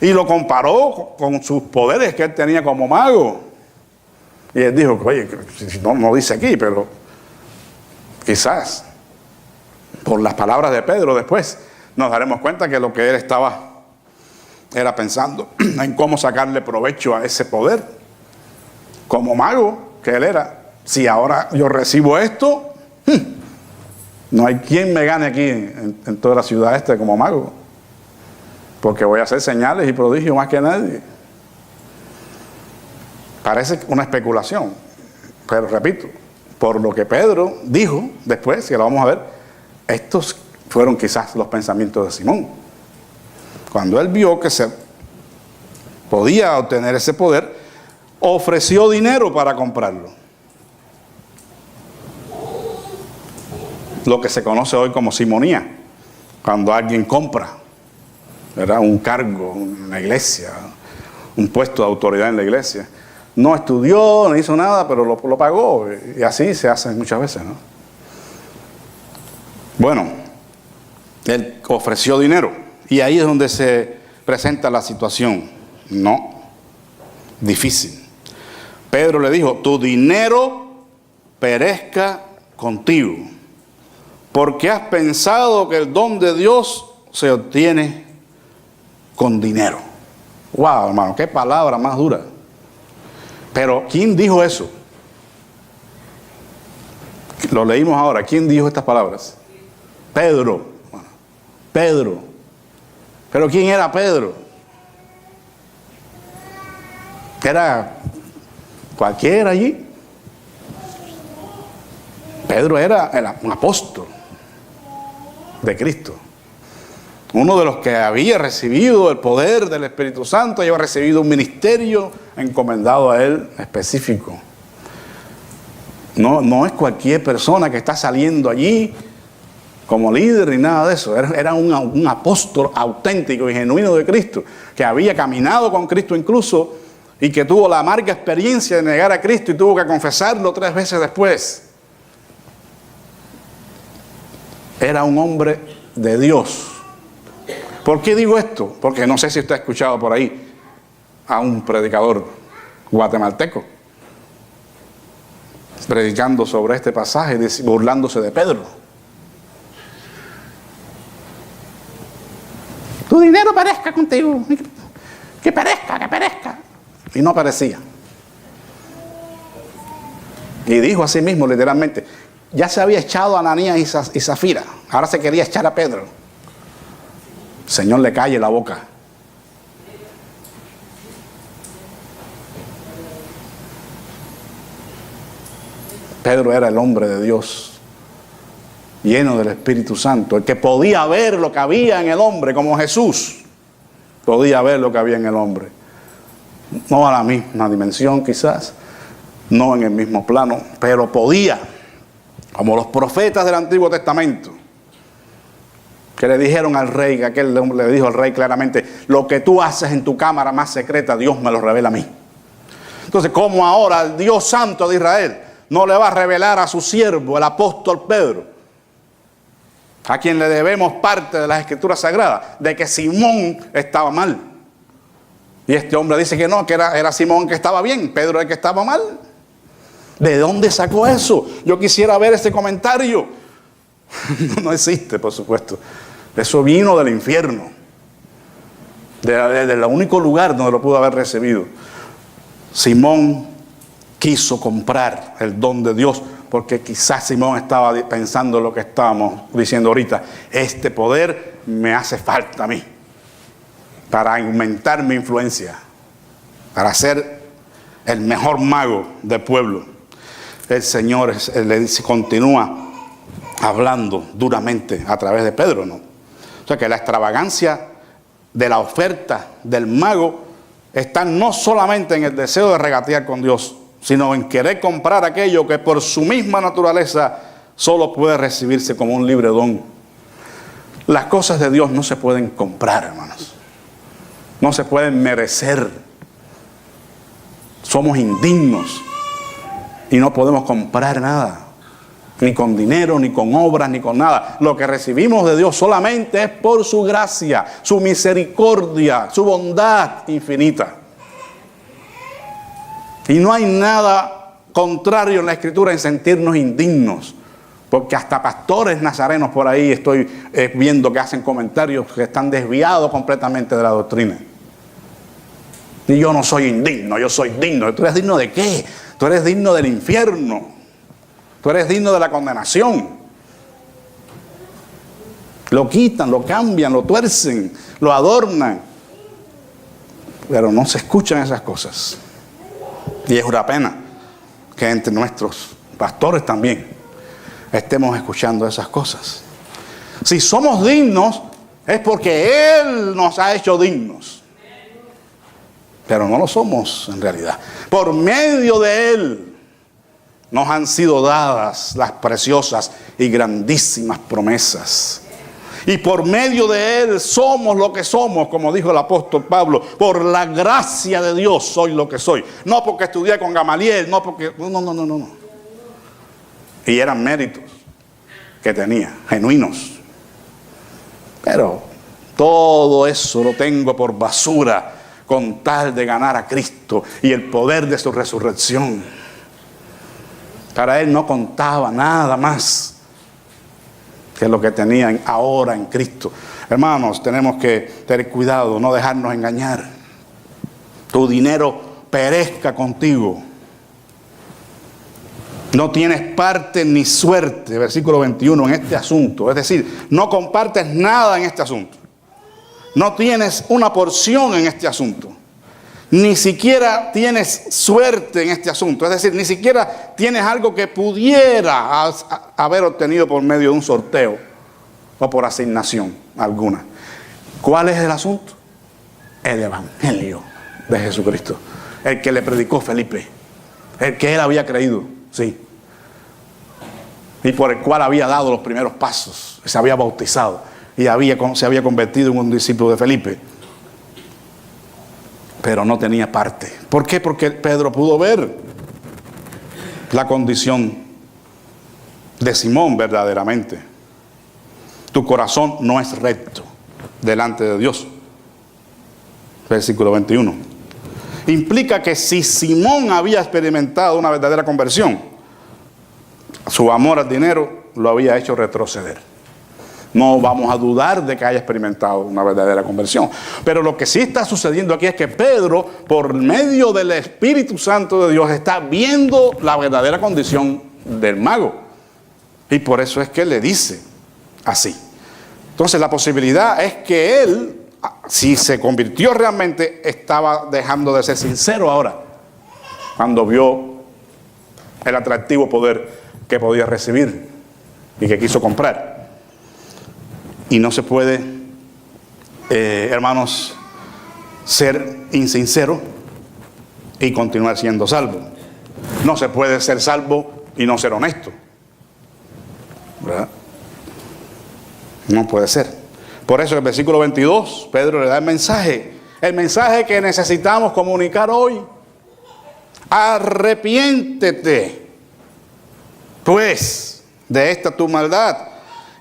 Y lo comparó con sus poderes que él tenía como mago. Y él dijo, oye, no dice aquí, pero quizás por las palabras de Pedro después nos daremos cuenta que lo que él estaba era pensando en cómo sacarle provecho a ese poder como mago que él era. Si ahora yo recibo esto, no hay quien me gane aquí en toda la ciudad como mago, porque voy a hacer señales y prodigios más que nadie. Parece una especulación, pero repito, por lo que Pedro dijo después, que lo vamos a ver, estos fueron quizás los pensamientos de Simón. Cuando él vio que se podía obtener ese poder, ofreció dinero para comprarlo. Lo que se conoce hoy como simonía, cuando alguien compra, ¿verdad?, un cargo en la iglesia, un puesto de autoridad en la iglesia. No estudió, no hizo nada, pero lo pagó, y así se hace muchas veces, ¿no? Bueno, Él ofreció dinero. Y ahí es donde se presenta la situación. No, difícil. Pedro le dijo, tu dinero perezca contigo, porque has pensado que el don de Dios se obtiene con dinero. Wow, hermano, qué palabra más dura. Pero ¿quién dijo eso? Lo leímos ahora. ¿Quién dijo estas palabras? Pedro. Bueno, Pedro. ¿Pero quién era Pedro? Era cualquiera allí. Pedro era un apóstol de Cristo. Uno de los que había recibido el poder del Espíritu Santo, había recibido un ministerio encomendado a él específico. No es cualquier persona que está saliendo allí como líder ni nada de eso. Era un apóstol auténtico y genuino de Cristo, que había caminado con Cristo incluso, y que tuvo la amarga experiencia de negar a Cristo y tuvo que confesarlo 3 veces después. Era un hombre de Dios. ¿Por qué digo esto? Porque no sé si usted ha escuchado por ahí a un predicador guatemalteco predicando sobre este pasaje, burlándose de Pedro. Tu dinero perezca contigo, que perezca. Y no perecía. Y dijo así mismo, literalmente, ya se había echado a Ananías y Zafira, ahora se quería echar a Pedro. El Señor le calle la boca. Pedro era el hombre de Dios, lleno del Espíritu Santo, el que podía ver lo que había en el hombre, como Jesús podía ver lo que había en el hombre. No a la misma dimensión quizás, no en el mismo plano, pero podía, como los profetas del Antiguo Testamento, que le dijeron al rey, que aquel le dijo al rey claramente, lo que tú haces en tu cámara más secreta, Dios me lo revela a mí. Entonces, ¿cómo ahora el Dios Santo de Israel no le va a revelar a su siervo, el apóstol Pedro, a quien le debemos parte de las Escrituras Sagradas, de que Simón estaba mal? Y este hombre dice que no, que era Simón que estaba bien, Pedro el que estaba mal. ¿De dónde sacó eso? Yo quisiera ver ese comentario. No existe, por supuesto. Eso vino del infierno, del único lugar donde lo pudo haber recibido. Simón quiso comprar el don de Dios, porque quizás Simón estaba pensando lo que estábamos diciendo ahorita. Este poder me hace falta a mí para aumentar mi influencia, para ser el mejor mago del pueblo. El Señor continúa hablando duramente a través de Pedro, ¿no? O sea que la extravagancia de la oferta del mago está no solamente en el deseo de regatear con Dios, sino en querer comprar aquello que por su misma naturaleza solo puede recibirse como un libre don. Las cosas de Dios no se pueden comprar, hermanos. No se pueden merecer. Somos indignos y no podemos comprar nada. Ni con dinero, ni con obras, ni con nada. Lo que recibimos de Dios solamente es por su gracia, su misericordia, su bondad infinita. Y no hay nada contrario en la Escritura en sentirnos indignos. Porque hasta pastores nazarenos por ahí estoy viendo que hacen comentarios que están desviados completamente de la doctrina. Y yo no soy indigno, yo soy digno. ¿Tú eres digno de qué? Tú eres digno del infierno. Tú eres digno de la condenación. Lo quitan, lo cambian, lo tuercen, lo adornan. Pero no se escuchan esas cosas. Y es una pena que entre nuestros pastores también estemos escuchando esas cosas. Si somos dignos, es porque Él nos ha hecho dignos. Pero no lo somos en realidad. Por medio de Él nos han sido dadas las preciosas y grandísimas promesas. Y por medio de Él somos lo que somos, como dijo el apóstol Pablo. Por la gracia de Dios soy lo que soy. No porque estudié con Gamaliel, no porque... No. Y eran méritos que tenía, genuinos. Pero todo eso lo tengo por basura con tal de ganar a Cristo y el poder de su resurrección. Para él no contaba nada más que lo que tenían ahora en Cristo. Hermanos, tenemos que tener cuidado, no dejarnos engañar. Tu dinero perezca contigo. No tienes parte ni suerte, versículo 21, en este asunto. Es decir, no compartes nada en este asunto. No tienes una porción en este asunto. Ni siquiera tienes suerte en este asunto. Es decir, ni siquiera tienes algo que pudiera haber obtenido por medio de un sorteo o por asignación alguna. ¿Cuál es el asunto? El evangelio de Jesucristo. El que le predicó Felipe. El que él había creído, sí. Y por el cual había dado los primeros pasos. Se había bautizado y se había convertido en un discípulo de Felipe. Pero no tenía parte. ¿Por qué? Porque Pedro pudo ver la condición de Simón verdaderamente. Tu corazón no es recto delante de Dios. Versículo 21. Implica que si Simón había experimentado una verdadera conversión, su amor al dinero lo había hecho retroceder. No vamos a dudar de que haya experimentado una verdadera conversión. Pero lo que sí está sucediendo aquí es que Pedro, por medio del Espíritu Santo de Dios, está viendo la verdadera condición del mago. Y por eso es que le dice así. Entonces la posibilidad es que él, si se convirtió realmente, estaba dejando de ser sincero ahora, cuando vio el atractivo poder que podía recibir y que quiso comprar. Y no se puede, hermanos, ser insincero y continuar siendo salvo. No se puede ser salvo y no ser honesto, ¿verdad? No puede ser. Por eso en el versículo 22, Pedro le da el mensaje que necesitamos comunicar hoy. Arrepiéntete, pues, de esta tu maldad,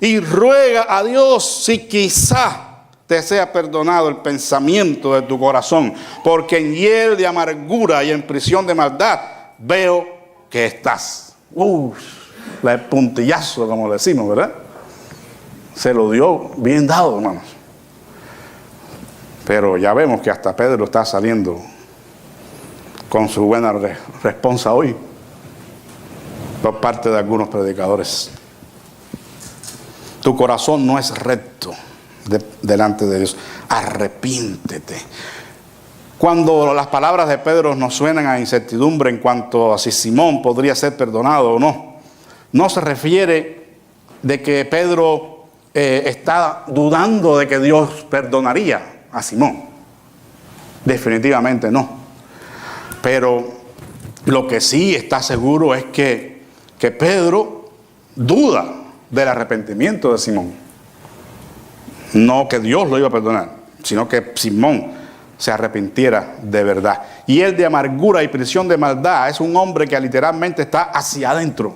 y ruega a Dios si quizá te sea perdonado el pensamiento de tu corazón, porque en hiel de amargura y en prisión de maldad veo que estás. El puntillazo, como decimos, ¿verdad? Se lo dio bien dado, hermanos. Pero ya vemos que hasta Pedro está saliendo con su buena respuesta hoy por parte de algunos predicadores. Tu corazón no es recto delante de Dios. Arrepiéntete. Cuando las palabras de Pedro nos suenan a incertidumbre en cuanto a si Simón podría ser perdonado o no, no se refiere de que Pedro está dudando de que Dios perdonaría a Simón. Definitivamente no. Pero lo que sí está seguro es que Pedro duda del arrepentimiento de Simón. No que Dios lo iba a perdonar, sino que Simón se arrepintiera de verdad. Y él de amargura y prisión de maldad es un hombre que literalmente está hacia adentro.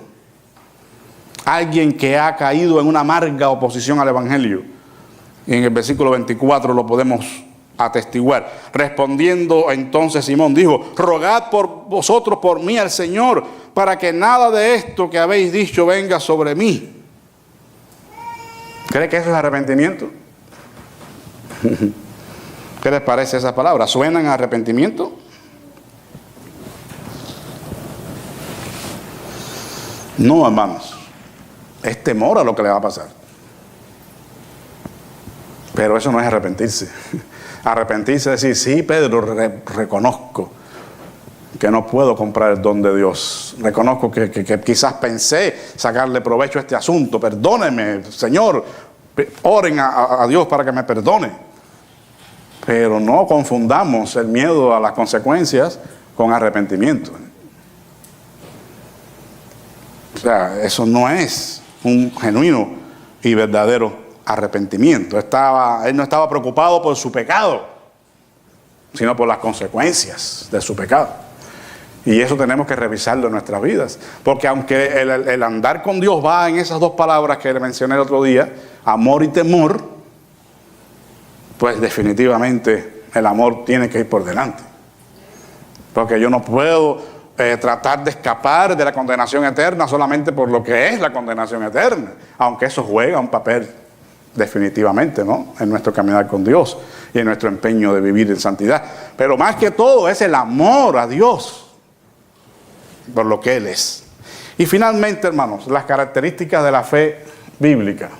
Alguien que ha caído en una amarga oposición al evangelio. Y en el versículo 24 lo podemos atestiguar. Respondiendo entonces Simón dijo: rogad por vosotros por mí al Señor, para que nada de esto que habéis dicho venga sobre mí. ¿Cree que eso es arrepentimiento? ¿Qué les parece esa palabra? ¿Suenan a arrepentimiento? No, hermanos. Es temor a lo que le va a pasar. Pero eso no es arrepentirse. Arrepentirse es decir: sí, Pedro, reconozco que no puedo comprar el don de Dios. Reconozco que quizás pensé sacarle provecho a este asunto. Perdóneme, Señor. Oren a Dios para que me perdone. Pero no confundamos el miedo a las consecuencias con arrepentimiento. O sea, eso no es un genuino y verdadero arrepentimiento. Él no estaba preocupado por su pecado, sino por las consecuencias de su pecado. Y eso tenemos que revisarlo en nuestras vidas. Porque aunque el andar con Dios va en esas dos palabras que le mencioné el otro día, amor y temor, pues definitivamente el amor tiene que ir por delante. Porque yo no puedo tratar de escapar de la condenación eterna solamente por lo que es la condenación eterna, aunque eso juega un papel definitivamente, ¿no?, en nuestro caminar con Dios y en nuestro empeño de vivir en santidad. Pero más que todo es el amor a Dios por lo que Él es. Y finalmente, hermanos, las características de la fe bíblica.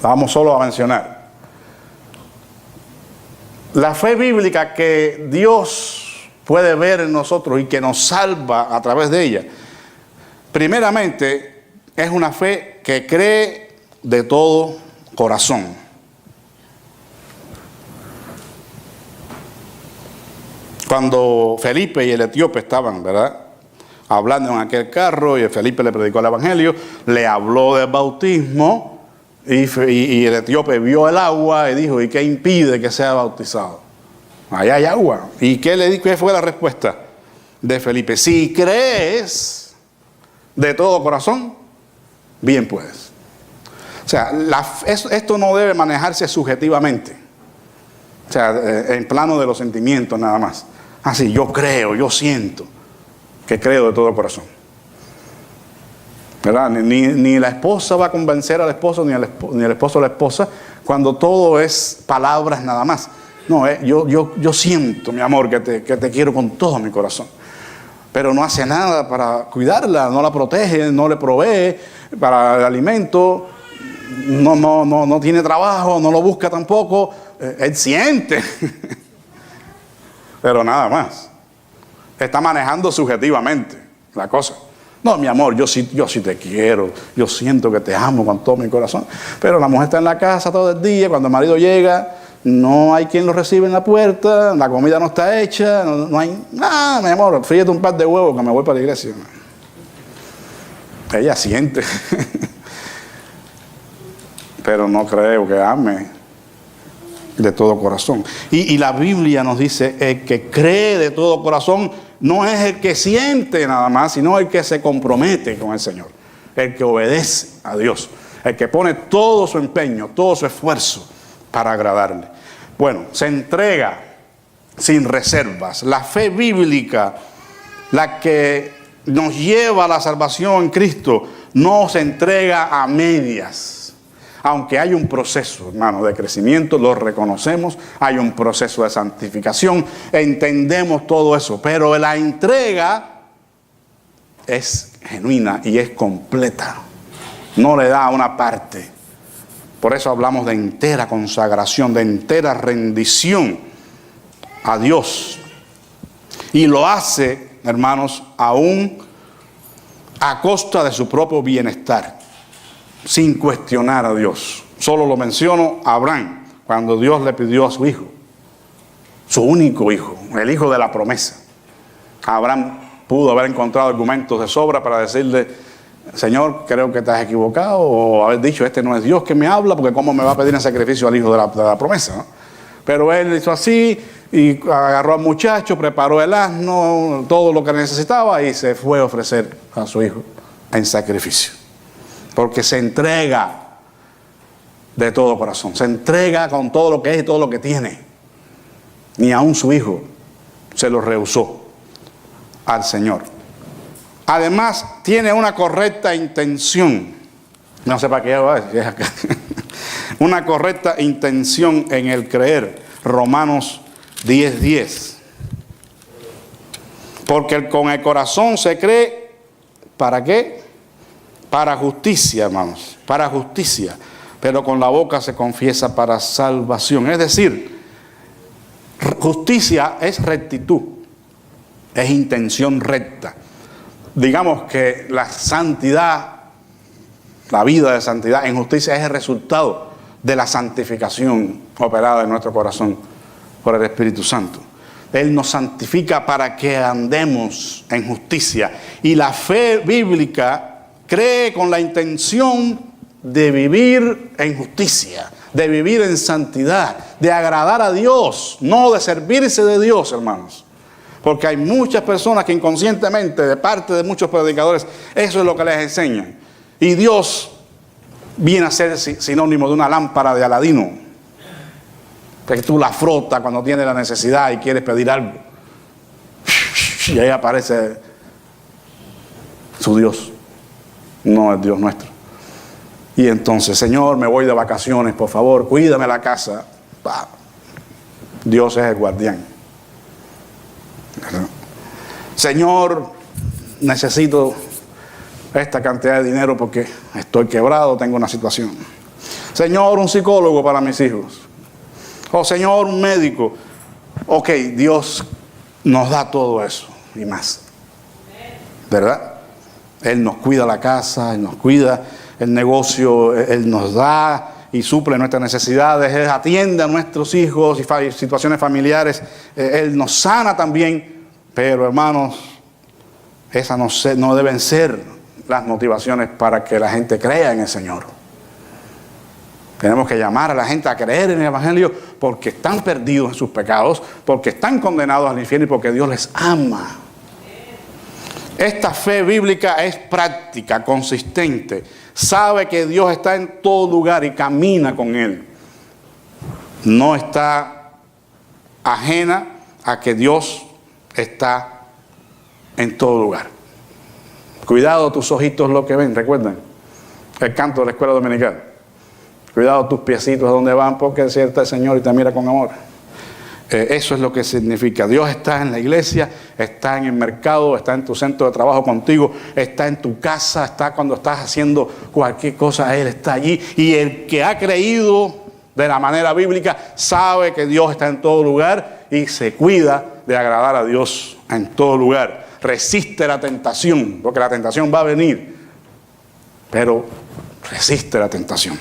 La vamos solo a mencionar. La fe bíblica que Dios puede ver en nosotros y que nos salva a través de ella, primeramente es una fe que cree de todo corazón. Cuando Felipe y el etíope estaban, ¿verdad?, hablando en aquel carro, y Felipe le predicó el evangelio, le habló del bautismo, y el etíope vio el agua y dijo: ¿y qué impide que sea bautizado? Allá hay agua. ¿Y qué fue la respuesta de Felipe? Si crees de todo corazón, bien puedes. O sea, esto no debe manejarse subjetivamente, o sea, en plano de los sentimientos nada más. Así, yo creo, yo siento que creo de todo corazón, ¿verdad? Ni la esposa va a convencer al esposo, ni el esposo a la esposa, cuando todo es palabras nada más. No, yo siento, mi amor, que te quiero con todo mi corazón. Pero no hace nada para cuidarla, no la protege, no le provee para el alimento, no tiene trabajo, no lo busca tampoco. Él siente, pero nada más. Está manejando subjetivamente la cosa. No, mi amor, yo sí te quiero, yo siento que te amo con todo mi corazón. Pero la mujer está en la casa todo el día, cuando el marido llega, no hay quien lo recibe en la puerta, la comida no está hecha, no hay nada, mi amor, fríete un par de huevos que me voy para la iglesia. Ella siente, pero no creo que ame de todo corazón. Y la Biblia nos dice: el que cree de todo corazón no es el que siente nada más, sino el que se compromete con el Señor, el que obedece a Dios, el que pone todo su empeño, todo su esfuerzo para agradarle. Bueno, se entrega sin reservas. La fe bíblica, la que nos lleva a la salvación en Cristo, no se entrega a medias. Aunque hay un proceso, hermano, de crecimiento, lo reconocemos, hay un proceso de santificación, entendemos todo eso, pero la entrega es genuina y es completa, no le da una parte. Por eso hablamos de entera consagración, de entera rendición a Dios. Y lo hace, hermanos, aún a costa de su propio bienestar, sin cuestionar a Dios. Solo lo menciono a Abraham, cuando Dios le pidió a su hijo, su único hijo, el hijo de la promesa. Abraham pudo haber encontrado argumentos de sobra para decirle: Señor, creo que te has equivocado, o haber dicho: este no es Dios que me habla, porque cómo me va a pedir en sacrificio al hijo de la promesa, ¿no? Pero él hizo así, y agarró al muchacho, preparó el asno, todo lo que necesitaba, y se fue a ofrecer a su hijo en sacrificio. Porque se entrega de todo corazón, se entrega con todo lo que es y todo lo que tiene. Ni aun su hijo se lo rehusó al Señor. Además, tiene una correcta intención. No sé para qué va a decir acá. Una correcta intención en el creer. Romanos 10:10. Porque con el corazón se cree, ¿para qué? Para justicia, hermanos, para justicia, pero con la boca se confiesa para salvación. Es decir, justicia es rectitud, es intención recta. Digamos que la santidad, la vida de santidad en justicia es el resultado de la santificación operada en nuestro corazón por el Espíritu Santo. Él nos santifica para que andemos en justicia. Y la fe bíblica cree con la intención de vivir en justicia, de vivir en santidad, de agradar a Dios, no de servirse de Dios, hermanos. Porque hay muchas personas que inconscientemente, de parte de muchos predicadores, eso es lo que les enseñan. Y Dios viene a ser sinónimo de una lámpara de Aladino. Que tú la frotas cuando tienes la necesidad y quieres pedir algo. Y ahí aparece su Dios. No es Dios nuestro. Y entonces, Señor, me voy de vacaciones, por favor, cuídame la casa. Dios es el guardián. Señor, necesito esta cantidad de dinero porque estoy quebrado, tengo una situación. Señor, un psicólogo para mis hijos. Oh, Señor, un médico. Ok, Dios nos da todo eso y más. ¿Verdad? Él nos cuida la casa, Él nos cuida el negocio, Él nos da y suple nuestras necesidades, Él atiende a nuestros hijos y situaciones familiares, Él nos sana también. Pero hermanos, esas no deben ser las motivaciones para que la gente crea en el Señor. Tenemos que llamar a la gente a creer en el Evangelio porque están perdidos en sus pecados, porque están condenados al infierno y porque Dios les ama. Esta fe bíblica es práctica, consistente. Sabe que Dios está en todo lugar y camina con Él. No está ajena a que Dios está en todo lugar. Cuidado tus ojitos lo que ven, recuerdan el canto de la escuela dominical. Cuidado tus piecitos a donde van porque cierto el Señor y te mira con amor. Eso es lo que significa. Dios está en la iglesia, está en el mercado, está en tu centro de trabajo contigo, está en tu casa, está cuando estás haciendo cualquier cosa, Él está allí. Y el que ha creído de la manera bíblica sabe que Dios está en todo lugar y se cuida de agradar a Dios en todo lugar. Resiste la tentación, porque la tentación va a venir, pero resiste la tentación.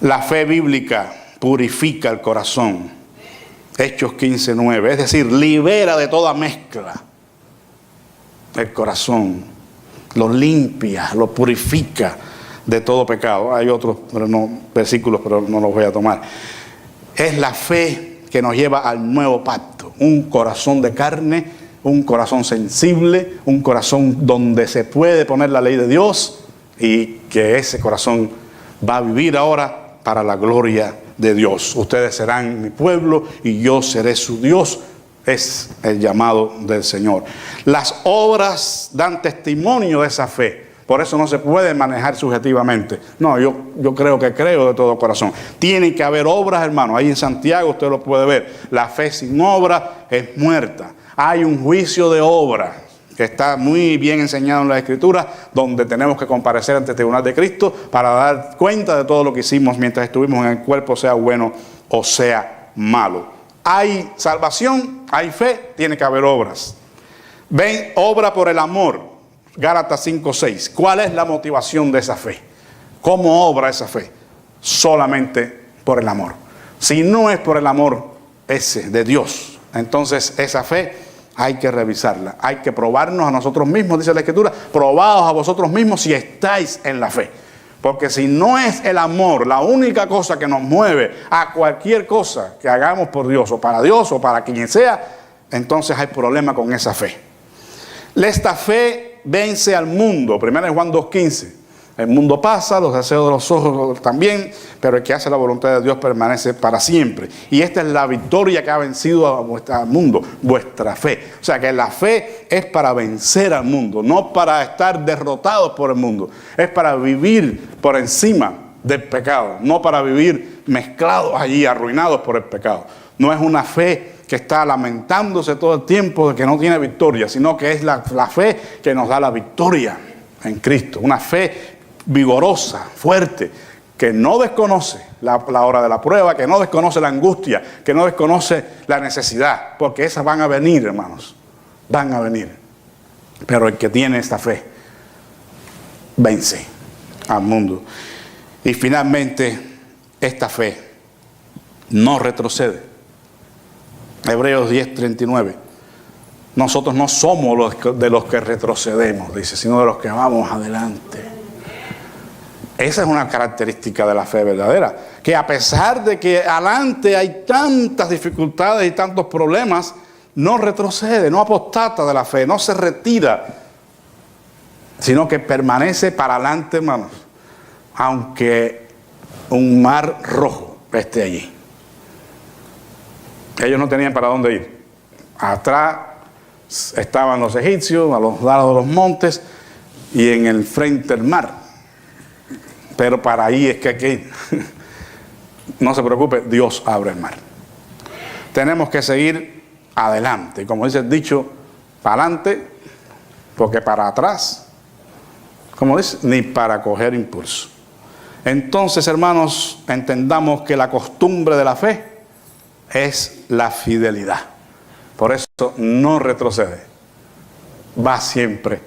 La fe bíblica purifica el corazón. Hechos 15:9, es decir, libera de toda mezcla el corazón, lo limpia, lo purifica de todo pecado. Hay otros versículos, pero no los voy a tomar. Es la fe que nos lleva al nuevo pacto, un corazón de carne, un corazón sensible, un corazón donde se puede poner la ley de Dios y que ese corazón va a vivir ahora para la gloria de Dios. Ustedes serán mi pueblo y yo seré su Dios. Es el llamado del Señor. Las obras dan testimonio de esa fe. Por eso no se puede manejar subjetivamente. No, yo creo que creo de todo corazón. Tiene que haber obras, hermano. Ahí en Santiago usted lo puede ver. La fe sin obra es muerta. Hay un juicio de obra que está muy bien enseñado en la Escritura, donde tenemos que comparecer ante el tribunal de Cristo para dar cuenta de todo lo que hicimos mientras estuvimos en el cuerpo, sea bueno o sea malo. Hay salvación, hay fe, tiene que haber obras. Ven, obra por el amor. Gálatas 5:6. ¿Cuál es la motivación de esa fe? ¿Cómo obra esa fe? Solamente por el amor. Si no es por el amor ese de Dios, entonces esa fe hay que revisarla, hay que probarnos a nosotros mismos, dice la Escritura, probaos a vosotros mismos si estáis en la fe. Porque si no es el amor la única cosa que nos mueve a cualquier cosa que hagamos por Dios o para quien sea, entonces hay problema con esa fe. Esta fe vence al mundo, 1 Juan 2:15. El mundo pasa, los deseos de los ojos también, pero el que hace la voluntad de Dios permanece para siempre. Y esta es la victoria que ha vencido al mundo, vuestra fe. O sea que la fe es para vencer al mundo, no para estar derrotados por el mundo. Es para vivir por encima del pecado, no para vivir mezclados allí, arruinados por el pecado. No es una fe que está lamentándose todo el tiempo de que no tiene victoria, sino que es la fe que nos da la victoria en Cristo. Una fe vigorosa, fuerte, que no desconoce la hora de la prueba, que no desconoce la angustia, que no desconoce la necesidad, porque esas van a venir, hermanos, van a venir. Pero el que tiene esta fe vence al mundo. Y finalmente, esta fe no retrocede. Hebreos 10:39. Nosotros no somos de los que retrocedemos, dice, sino de los que vamos adelante. Esa es una característica de la fe verdadera, que a pesar de que adelante hay tantas dificultades y tantos problemas, no retrocede, no apostata de la fe, no se retira, sino que permanece para adelante, hermanos, aunque un mar rojo esté allí. Ellos no tenían para dónde ir. Atrás estaban los egipcios, a los lados de los montes, y en el frente el mar. Pero para ahí es que hay que ir. No se preocupe, Dios abre el mar. Tenemos que seguir adelante. Y como dice el dicho, para adelante, porque para atrás, como dice, ni para coger impulso. Entonces, hermanos, entendamos que la costumbre de la fe es la fidelidad. Por eso no retrocede. Va siempre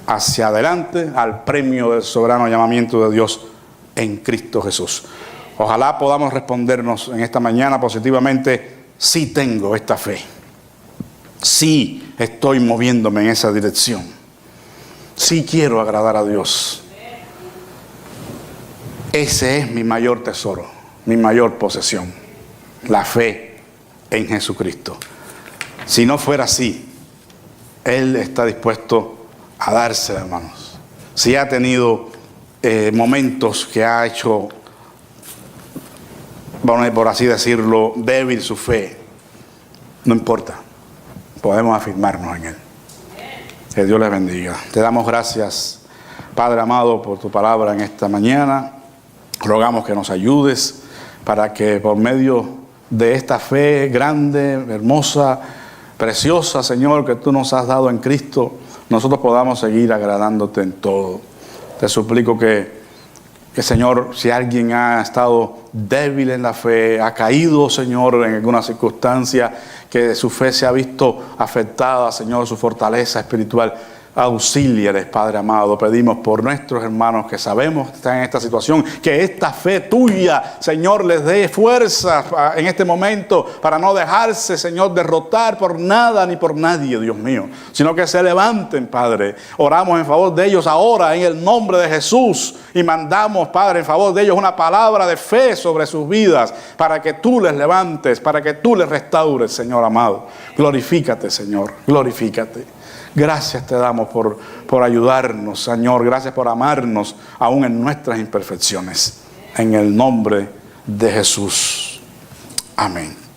hacia adelante al premio del soberano llamamiento de Dios en Cristo Jesús. Ojalá podamos respondernos en esta mañana positivamente: sí tengo esta fe. Sí estoy moviéndome en esa dirección. Sí quiero agradar a Dios. Ese es mi mayor tesoro, mi mayor posesión. La fe en Jesucristo. Si no fuera así, Él está dispuesto a dársela, hermanos. Si ha tenido momentos que ha hecho, por así decirlo, débil su fe, no importa, podemos afirmarnos en Él. Que Dios les bendiga. Te damos gracias, Padre amado, por tu palabra en esta mañana. Rogamos que nos ayudes para que por medio de esta fe grande, hermosa, preciosa, Señor, que tú nos has dado en Cristo, nosotros podamos seguir agradándote en todo. Te suplico que Señor, si alguien ha estado débil en la fe, ha caído, Señor, en alguna circunstancia, que su fe se ha visto afectada, Señor, su fortaleza espiritual, auxíliales, Padre amado. Pedimos por nuestros hermanos que sabemos que están en esta situación, que esta fe tuya, Señor, les dé fuerza en este momento para no dejarse, Señor, derrotar por nada ni por nadie, Dios mío, sino que se levanten, Padre. Oramos en favor de ellos ahora en el nombre de Jesús y mandamos, Padre, en favor de ellos una palabra de fe sobre sus vidas para que tú les levantes, para que tú les restaures, Señor amado. Glorifícate, Señor, glorifícate. Gracias te damos por ayudarnos, Señor. Gracias por amarnos aún en nuestras imperfecciones. En el nombre de Jesús. Amén.